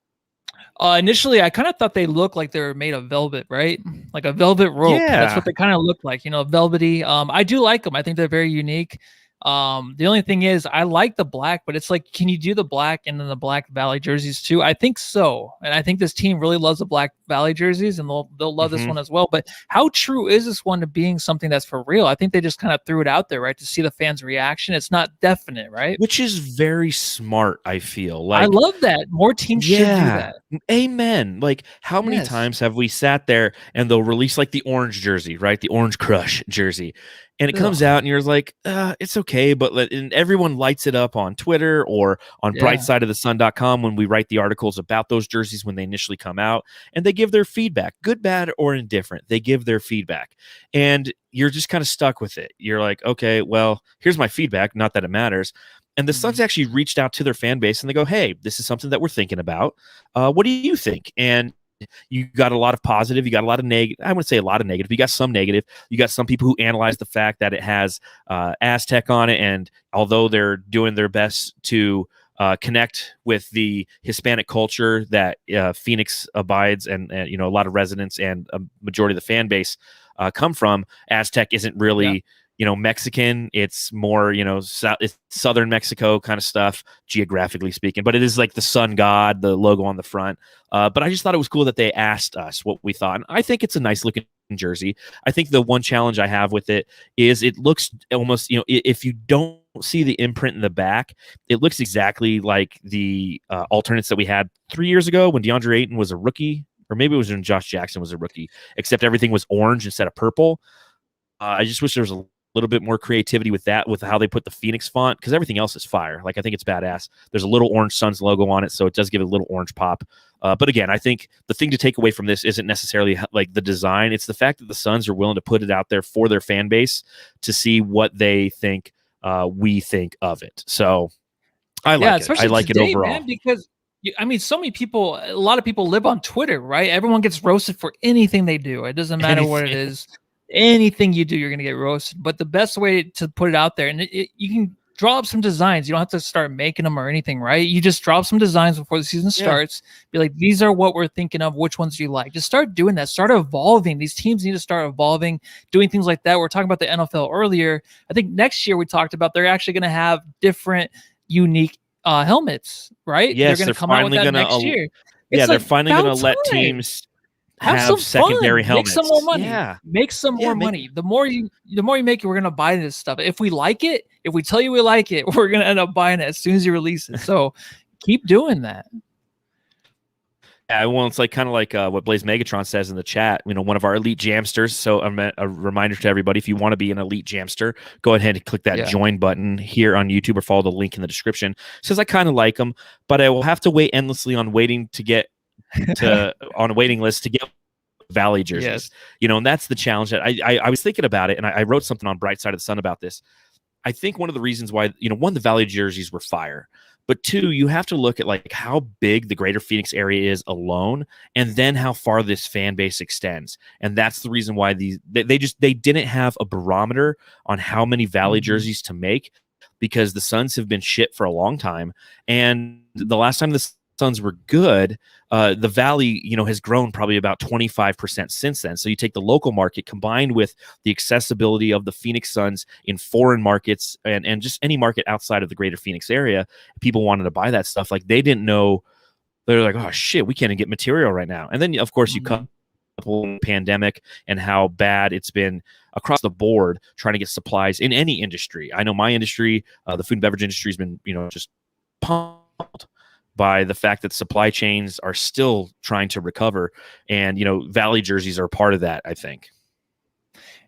Initially, I kind of thought they looked like they were made of velvet, right? Like a velvet rope. Yeah. That's what they kind of look like, velvety. I do like them. I think they're very unique. The only thing is I like the black, but it's like, can you do the black and then the Black Valley jerseys too? I think so. And I think this team really loves the Black Valley jerseys, and they'll love this one as well. But how true is this one to being something that's for real? I think they just kind of threw it out there, right? To see the fans' reaction. It's not definite, right? Which is very smart, I feel. Like, I love that. More teams should do that. Amen. Like, how many times have we sat there and they'll release like the orange jersey, right? The Orange Crush jersey. And it comes out and you're like, it's okay. But and everyone lights it up on Twitter or on brightsideofthesun.com when we write the articles about those jerseys when they initially come out. And they give their feedback, good, bad, or indifferent. They give their feedback. And you're just kind of stuck with it. You're like, okay, well, here's my feedback. Not that it matters. And the Suns actually reached out to their fan base and they go, hey, this is something that we're thinking about. What do you think? And you got a lot of positive, you got a lot of negative. I wouldn't say a lot of negative. You got some negative. You got some people who analyze the fact that it has Aztec on it, and although they're doing their best to connect with the Hispanic culture that Phoenix abides and a lot of residents and a majority of the fan base come from, Aztec isn't really Mexican. It's more, it's southern Mexico kind of stuff, geographically speaking, but it is like the sun god, the logo on the front. But I just thought it was cool that they asked us what we thought. And I think it's a nice looking jersey. I think the one challenge I have with it is it looks almost, if you don't see the imprint in the back, it looks exactly like the alternates that we had 3 years ago when DeAndre Ayton was a rookie, or maybe it was when Josh Jackson was a rookie, except everything was orange instead of purple. I just wish there was a little bit more creativity with that, with how they put the Phoenix font, because everything else is fire. Like, I think it's badass. There's a little orange Suns logo on it, so it does give it a little orange pop. But again, I think the thing to take away from this isn't necessarily like the design. It's the fact that the Suns are willing to put it out there for their fan base to see what they think we think of it. So I like it. I like today, it overall. Man, because so many people, a lot of people live on Twitter, right? Everyone gets roasted for anything they do. It doesn't matter what it is. Anything you do, you're going to get roasted. But the best way to put it out there, and you can draw up some designs. You don't have to start making them or anything, right? You just drop some designs before the season starts. Be like, these are what we're thinking of. Which ones do you like? Just start doing that. Start evolving. These teams need to start evolving, doing things like that. We're talking about the NFL earlier. I think next year we talked about they're actually going to have different, unique helmets, right? Yes, they're going to come out with that next year. Yeah, they're finally going to let teams have some secondary fun. helmets. Make some more money. Yeah. Make some more money. The more you make it, we're gonna buy this stuff. If we like it, if we tell you we like it, we're gonna end up buying it as soon as you release it. So keep doing that. Yeah, well, it's like kind of like what Blaze Megatron says in the chat. One of our elite jamsters. So a reminder to everybody: if you want to be an elite jamster, go ahead and click that join button here on YouTube or follow the link in the description. It says I kind of like them, but I will have to wait endlessly on waiting to get on a waiting list to get Valley jerseys. And that's the challenge that I was thinking about it, and I wrote something on Bright Side of the Sun about this. I think one of the reasons why, one, the Valley jerseys were fire, but two, you have to look at like how big the greater Phoenix area is alone, and then how far this fan base extends. And that's the reason why they didn't have a barometer on how many Valley jerseys to make, because the Suns have been shit for a long time. And the last time the Suns were good, the Valley, has grown probably about 25% since then. So you take the local market combined with the accessibility of the Phoenix Suns in foreign markets and just any market outside of the greater Phoenix area, people wanted to buy that stuff. Like, they didn't know. They're like, oh shit, we can't even get material right now. And then of course you couple the pandemic and how bad it's been across the board trying to get supplies in any industry. I know my industry, the food and beverage industry, has been, just pumped by the fact that supply chains are still trying to recover. And, Valley jerseys are part of that, I think.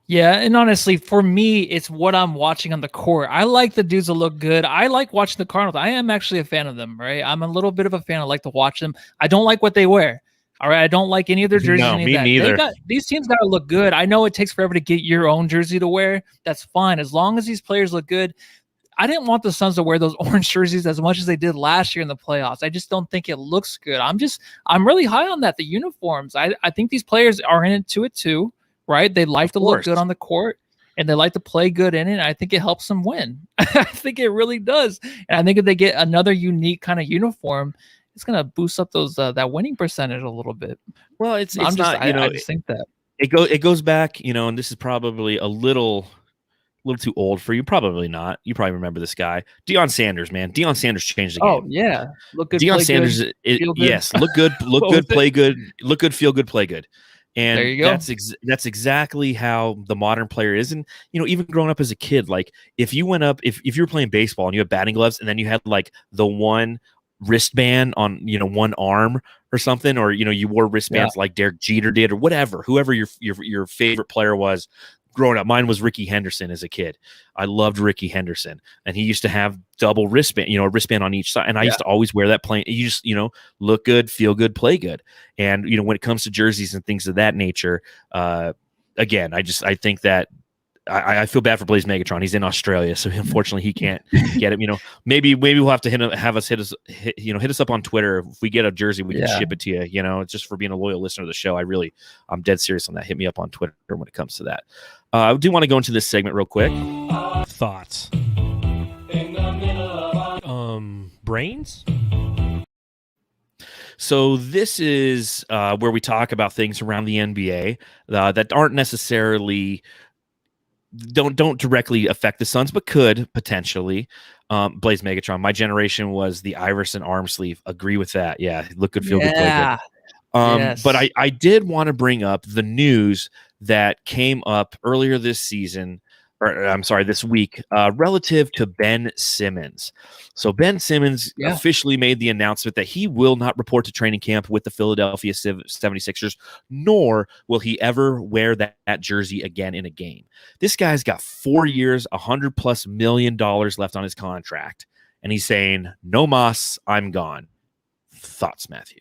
Yeah, and honestly, for me, it's what I'm watching on the court. I like the dudes that look good. I like watching the Cardinals. I am actually a fan of them, right? I'm a little bit of a fan. I like to watch them. I don't like what they wear. All right, I don't like any of their jerseys. No, me neither. These teams got to look good. I know it takes forever to get your own jersey to wear. That's fine. As long as these players look good. I didn't want the Suns to wear those orange jerseys as much as they did last year in the playoffs. I just don't think it looks good. I'm really high on that. The uniforms. I think these players are into it too, right? They like to look good on the court and they like to play good in it. I think it helps them win. I think it really does. And I think if they get another unique kind of uniform, it's going to boost up those that winning percentage a little bit. Well, I just think that it goes back, and this is probably a little too old for you. Probably not. You probably remember this guy, Deion Sanders, man. Deion Sanders changed the game. Oh yeah, look good. Deion Sanders, yes, look good, play good, look good, feel good, play good. And there you go. That's exactly how the modern player is. And even growing up as a kid, like if you went up, if you were playing baseball and you had batting gloves, and then you had like the one wristband on one arm or something, or you wore wristbands like Derek Jeter did, or whoever your favorite player was. Growing up, mine was Ricky Henderson as a kid. I loved Ricky Henderson, and he used to have double wristband, a wristband on each side. And I used to always wear that playing. You just, look good, feel good, play good. And, when it comes to jerseys and things of that nature, again, I think that I feel bad for Blaze Megatron. He's in Australia, so unfortunately he can't get it. Maybe we'll have to hit us up on Twitter. If we get a jersey, we can ship it to you. Just for being a loyal listener to the show. I'm dead serious on that. Hit me up on Twitter when it comes to that. I do want to go into this segment real quick. Thoughts. Brains. So this is where we talk about things around the NBA that aren't necessarily don't directly affect the Suns, but could potentially. Blaze Megatron, my generation was the Iverson arm sleeve. Agree with that. Yeah, look good, feel good, play good. Yes. But I did want to bring up the news that came up earlier this season, this week, relative to Ben Simmons. So Ben Simmons officially made the announcement that he will not report to training camp with the Philadelphia 76ers, nor will he ever wear that jersey again in a game. This guy's got 4 years, $100+ million left on his contract, and he's saying, "No mas, I'm gone." Thoughts, Matthew?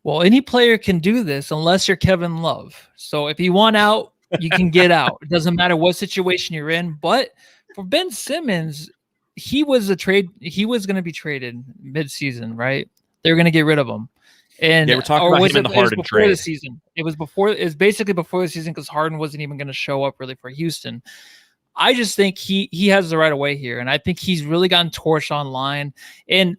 Well, any player can do this unless you're Kevin Love. So if you want out, you can get out. It doesn't matter what situation you're in. But for Ben Simmons, he was going to be traded mid-season, right? They were going to get rid of him. And they were talking about him in the Harden trade. The season. It was basically before the season because Harden wasn't even going to show up really for Houston. I just think he has the right of way here, and I think he's really gotten torched online.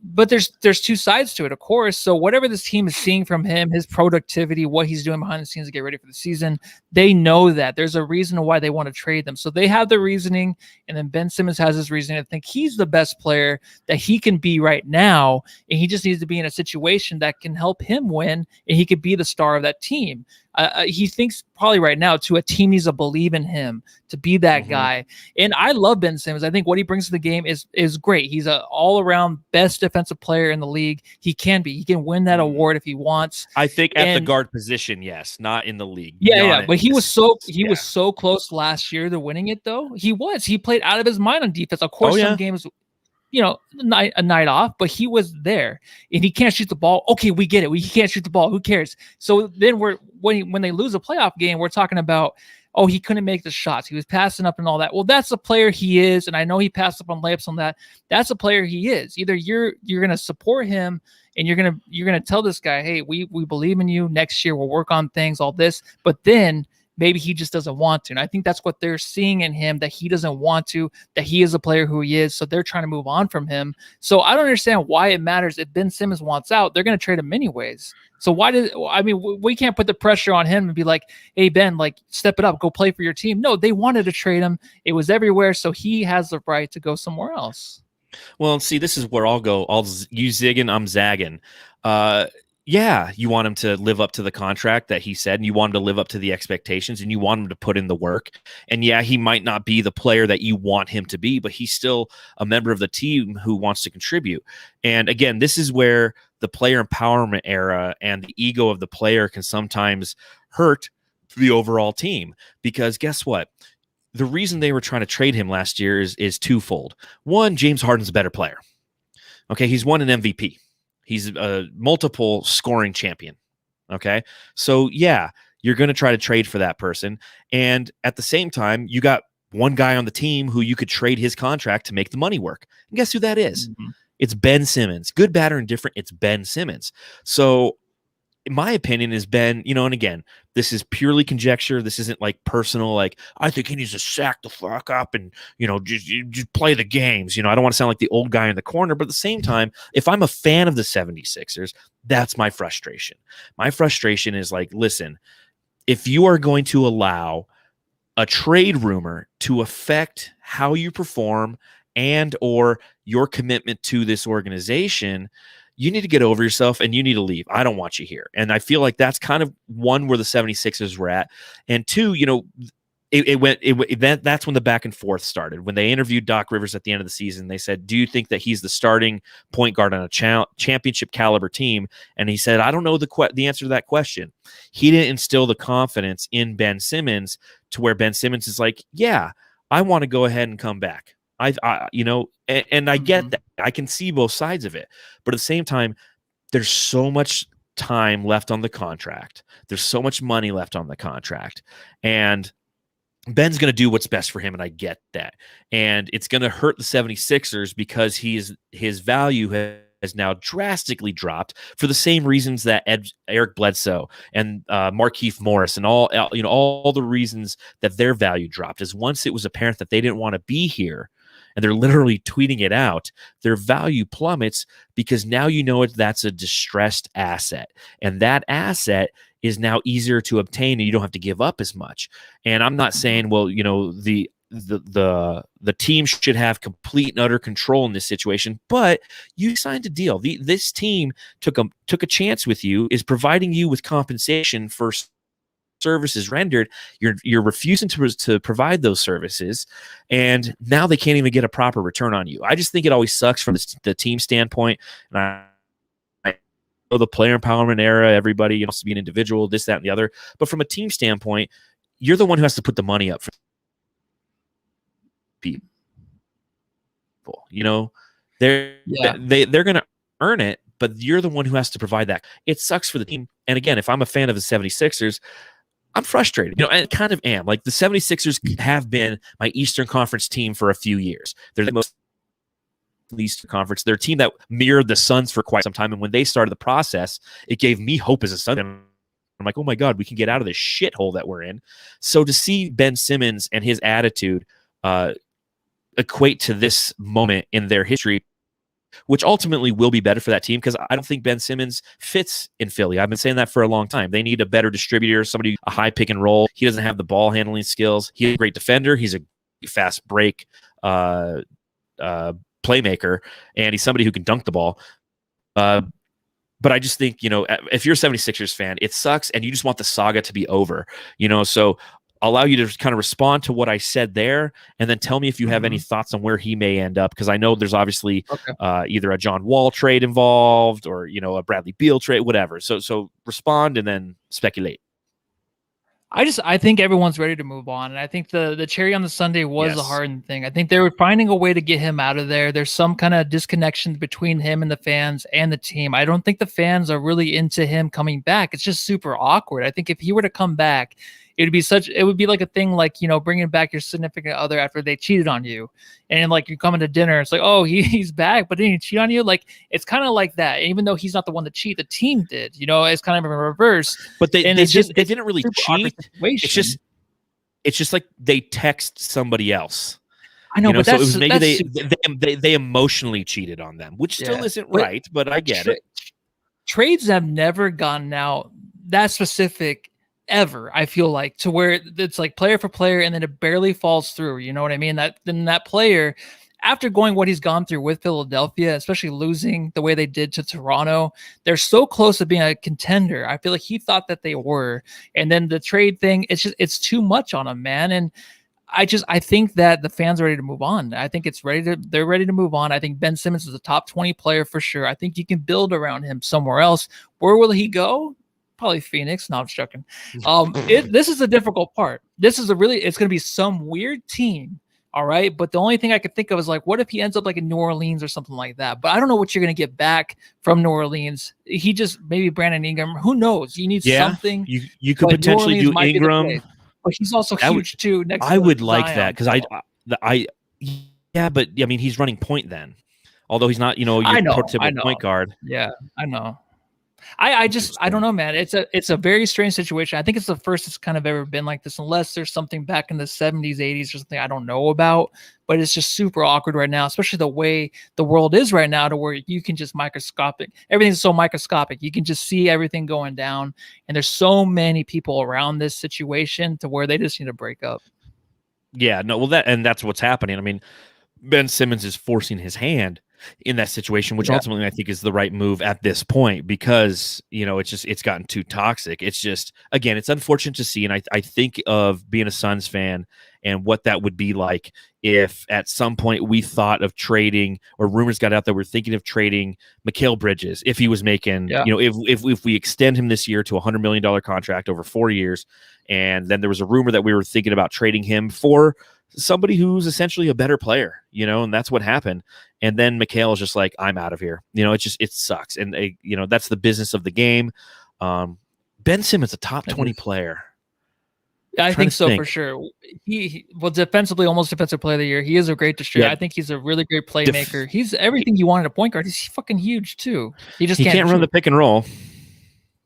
But there's two sides to it, of course. So whatever this team is seeing from him, his productivity, what he's doing behind the scenes to get ready for the season, they know that there's a reason why they want to trade them. So they have the reasoning, and then Ben Simmons has his reasoning. I think he's the best player that he can be right now, and he just needs to be in a situation that can help him win, and he could be the star of that team. He thinks probably right now too, a team needs to believe in him to be that guy. And I love Ben Simmons. I think what he brings to the game is great. He's an all-around best defensive player in the league. He can be. He can win that award if he wants. I think at the guard position, yes, not in the league. Yeah. But he was so close last year to winning it, though. He played out of his mind on defense. Of course, some games, a night off, but he was there, and he can't shoot the ball. Okay, we get it. He can't shoot the ball. Who cares? So then when they lose a playoff game, we're talking about, oh, he couldn't make the shots. He was passing up and all that. Well, that's the player he is, and I know he passed up on layups on that. That's a player he is. Either you're going to support him and you're going to tell this guy, hey, we believe in you. Next year we'll work on things, all this. But then maybe he just doesn't want to. And I think that's what they're seeing in him, that he doesn't want to, that he is a player who he is. So they're trying to move on from him. So I don't understand why it matters. If Ben Simmons wants out, they're going to trade him anyways. So we can't put the pressure on him and be like, hey, Ben, like, step it up, go play for your team. No, they wanted to trade him. It was everywhere. So he has the right to go somewhere else. Well, see, this is where I'll go. You zigging, I'm zagging. Yeah, you want him to live up to the contract that he said, and you want him to live up to the expectations, and you want him to put in the work. And yeah, he might not be the player that you want him to be, but he's still a member of the team who wants to contribute. And again, this is where the player empowerment era and the ego of the player can sometimes hurt the overall team. Because guess what? The reason they were trying to trade him last year is twofold. One, James Harden's a better player. Okay, he's won an MVP. He's a multiple scoring champion. Okay. So yeah, you're going to try to trade for that person. And at the same time, you got one guy on the team who you could trade his contract to make the money work. And guess who that is? It's Ben Simmons. Good, bad, or indifferent. It's Ben Simmons. So in my opinion is Ben, and again, this is purely conjecture. This isn't like personal, like, I think he needs to sack the fuck up and, just play the games. I don't want to sound like the old guy in the corner, but at the same time, if I'm a fan of the 76ers, that's my frustration. My frustration is like, listen, if you are going to allow a trade rumor to affect how you perform and or your commitment to this organization, you need to get over yourself and you need to leave. I don't want you here. And I feel like that's kind of one where the 76ers were at. And two, that's when the back and forth started. When they interviewed Doc Rivers at the end of the season, they said, do you think that he's the starting point guard on a championship caliber team? And he said, I don't know the answer to that question. He didn't instill the confidence in Ben Simmons to where Ben Simmons is like, yeah, I want to go ahead and come back. And I get that. I can see both sides of it. But at the same time, there's so much time left on the contract. There's so much money left on the contract. And Ben's going to do what's best for him, and I get that. And it's going to hurt the 76ers because his value has now drastically dropped for the same reasons that Eric Bledsoe and Markieff Morris and all the reasons that their value dropped is once it was apparent that they didn't want to be here, and they're literally tweeting it out, their value plummets because now that's a distressed asset. And that asset is now easier to obtain and you don't have to give up as much. And I'm not saying, well, the team should have complete and utter control in this situation, but you signed a deal. This team took a chance with you, is providing you with compensation for services rendered. You're refusing to provide those services, and now they can't even get a proper return on you. I just think it always sucks from the team standpoint. And I know the player empowerment era, everybody wants to be an individual, this, that, and the other. But from a team standpoint, you're the one who has to put the money up for people. They're going to earn it, but you're the one who has to provide that. It sucks for the team. And again, if I'm a fan of the 76ers, I'm frustrated, and I kind of am. Like, the 76ers have been my Eastern Conference team for a few years. They're the most Eastern Conference. They're a team that mirrored the Suns for quite some time. And when they started the process, it gave me hope as a Sun. I'm like, oh my God, we can get out of this shithole that we're in. So to see Ben Simmons and his attitude equate to this moment in their history, which ultimately will be better for that team, because I don't think Ben Simmons fits in Philly. I've been saying that for a long time. They need a better distributor, somebody, a high pick and roll. He doesn't have the ball handling skills. He's a great defender. He's a fast break playmaker, and he's somebody who can dunk the ball. But I just think, if you're a 76ers fan, it sucks, and you just want the saga to be over, so I'll allow you to kind of respond to what I said there, and then tell me if you have any thoughts on where he may end up, because I know there's obviously either a John Wall trade involved or, a Bradley Beal trade, whatever. So respond and then speculate. I think everyone's ready to move on. And I think the cherry on the sundae was the Harden thing. I think they were finding a way to get him out of there. There's some kind of disconnection between him and the fans and the team. I don't think the fans are really into him coming back. It's just super awkward. I think if he were to come back, it would be like a thing like, bringing back your significant other after they cheated on you. And like you're coming to dinner, it's like, oh, he's back, but didn't he cheat on you? Like, it's kind of like that. Even though he's not the one to cheat, the team did, it's kind of a reverse. But they didn't really cheat. It's just like they text somebody else. I know, but so it was maybe they emotionally cheated on them, which still isn't right, but I get it. Trades have never gotten out that specific ever, I feel like, to where it's like player for player and then it barely falls through. You know what I mean? That player, after going what he's gone through with Philadelphia, especially losing the way they did to Toronto, they're so close to being a contender. I feel like he thought that they were. And then the trade thing, it's too much on him, man. And I think that the fans are ready to move on. I think they're ready to move on. I think Ben Simmons is a top 20 player for sure. I think you can build around him somewhere else. Where will he go? Probably Phoenix. No, I'm just joking. This is the difficult part. It's going to be some weird team. All right. But the only thing I could think of is like, what if he ends up like in New Orleans or something like that? But I don't know what you're going to get back from New Orleans. Maybe Brandon Ingram. Who knows? You need something. You could potentially do Ingram. But he's also huge too. I would like that because but I mean, he's running point then. Although he's not, your prototypical point guard. Yeah, I know. I don't know, man. It's a very strange situation. I think it's the first it's kind of ever been like this, unless there's something back in the 70s, 80s or something I don't know about. But it's just super awkward right now, especially the way the world is right now, to where you can just everything's so microscopic. You can just see everything going down. And there's so many people around this situation to where they just need to break up. Yeah, no, well, that's what's happening. I mean, Ben Simmons is forcing his hand in that situation, which ultimately I think is the right move at this point, because it's gotten too toxic. It's just, again, it's unfortunate to see, and I think of being a Suns fan and what that would be like if at some point we thought of trading, or rumors got out that we're thinking of trading Mikal Bridges if he was making, if we extend him this year to $100 million contract over 4 years, and then there was a rumor that we were thinking about trading him for somebody who's essentially a better player, and that's what happened. And then Mikal is just like, I'm out of here. It sucks. And that's the business of the game. Ben Simmons, a top 20 player. I think so, for sure. He defensively, almost defensive player of the year. He is a great distributor. I think he's a really great playmaker. He's everything you wanted a point guard. He's fucking huge too. He can't run the pick and roll.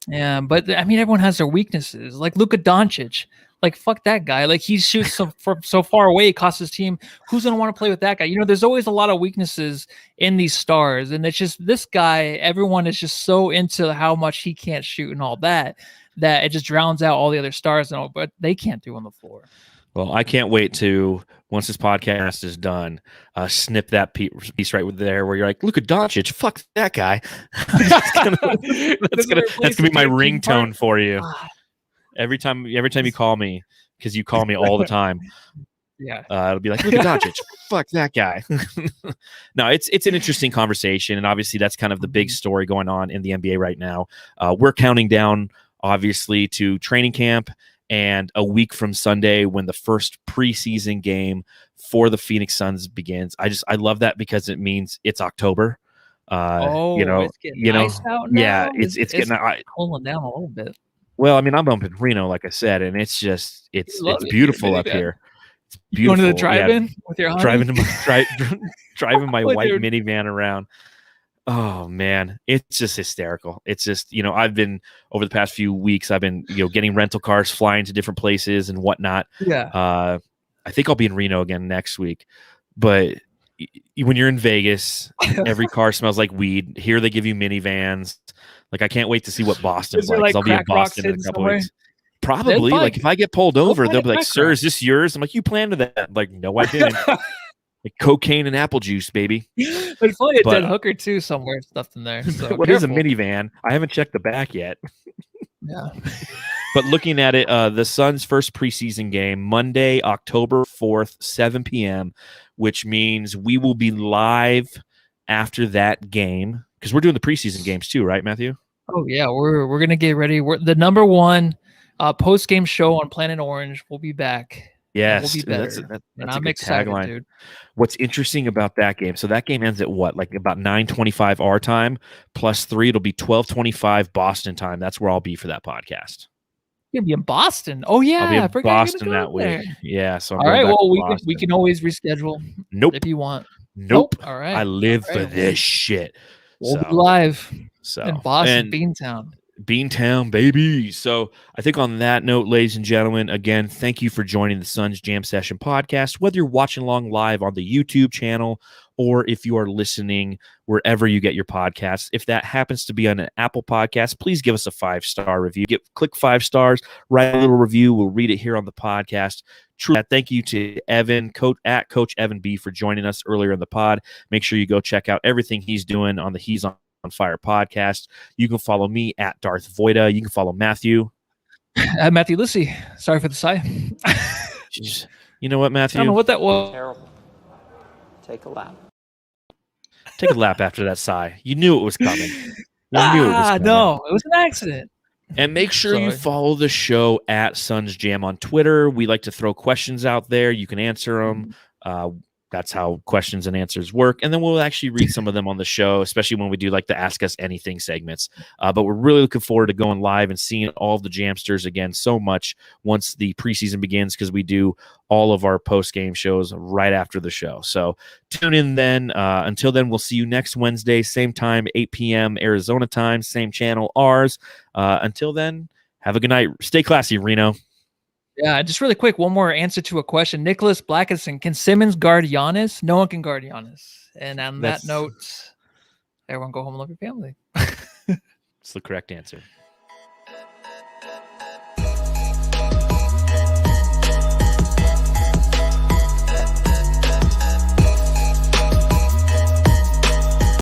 Yeah, but I mean, everyone has their weaknesses. Like Luka Doncic. Like, fuck that guy. Like, he shoots so far away, it costs his team. Who's going to want to play with that guy? There's always a lot of weaknesses in these stars. And it's just this guy, everyone is just so into how much he can't shoot and all that it just drowns out all the other stars and all, but they can't do on the floor. Well, I can't wait to, once this podcast is done, snip that piece right there where you're like, Luka Doncic, fuck that guy. That's gonna be my ringtone for you. Every time you call me, because you call me all the time. Yeah, it'll be like, Luka Doncic, fuck that guy. No, it's an interesting conversation, and obviously that's kind of the big story going on in the NBA right now. We're counting down, obviously, to training camp, and a week from Sunday when the first preseason game for the Phoenix Suns begins. I love that because it means it's October. It's getting nice out now. Yeah, it's getting cooling down a little bit. Well, I mean, I'm up in Reno, like I said, and it's just it's beautiful up here. It's beautiful. Going to the drive-in with your driving my white minivan around. Oh man, it's just hysterical. It's just, I've been over the past few weeks, I've been, getting rental cars, flying to different places and whatnot. Yeah. I think I'll be in Reno again next week. But when you're in Vegas, every car smells like weed. Here they give you minivans. Like, I can't wait to see what Boston's Is there, like. 'Cause like, I'll be in crack rocks Boston in a hidden couple somewhere? weeks. Probably. They'll Like, if I get pulled Go over, find they'll a be like, crack "Sir, rock. is this yours?" I'm like, "You planted that." I'm like, "No, I didn't." Like cocaine and apple juice, baby. But probably a But- dead hooker too somewhere stuffed in there. So What is a careful. minivan? I haven't checked the back yet. Yeah. But looking at it, the Suns' first preseason game, Monday, October 4th, 7 p.m., which means we will be live after that game because we're doing the preseason games too, right, Matthew? Oh yeah, we're gonna get ready. We're the number one post game show on Planet Orange. We'll be back. Yes, we'll be that's better. and And a I'm good excited, tagline. dude. What's interesting about that game? So that game ends at what? Like about 9:25 our time plus 3. It'll be 12:25 Boston time. That's where I'll be for that podcast. You're gonna be in Boston. Oh yeah, I'll be I in forgot you're Boston gonna that go week. there. Yeah, so I'm All going right, back well to we Boston. can always reschedule Nope. if you want. Nope. All right. I live All for right, this shit. We'll be live So in Boston, and Beantown. Beantown, baby. So I think on that note, ladies and gentlemen, again, thank you for joining the Suns Jam Session podcast. Whether you're watching along live on the YouTube channel or if you are listening wherever you get your podcasts, if that happens to be on an Apple podcast, please give us a 5-star review. Click 5 stars, write a little review. We'll read it here on the podcast. True. Thank you to Evan, at Coach Evan B, for joining us earlier in the pod. Make sure you go check out everything he's doing on the He's on Fire podcast. You can follow me at Darth Voida. You can follow Matthew Matthew Lissy. Sorry for the sigh. Jeez. You know what, I Matthew? don't know what that was. Terrible. Take a lap. Take a lap after that sigh. You knew it was coming. You knew it was coming. No, it was an accident. And make sure you Sorry. follow the show at Suns Jam on Twitter. We like to throw questions out there. You can answer them. That's how questions and answers work. And then we'll actually read some of them on the show, especially when we do like the Ask Us Anything segments. But we're really looking forward to going live and seeing all of the Jamsters again so much once the preseason begins, because we do all of our post-game shows right after the show. So tune in then. Until then, we'll see you next Wednesday, same time, 8 p.m. Arizona time, same channel, ours. Until then, have a good night. Stay classy, Reno. Yeah, just really quick, one more answer to a question. Nicholas Blackison, can Simmons guard Giannis? No one can guard Giannis. And on That's- that note, everyone go home and love your family. It's the correct answer.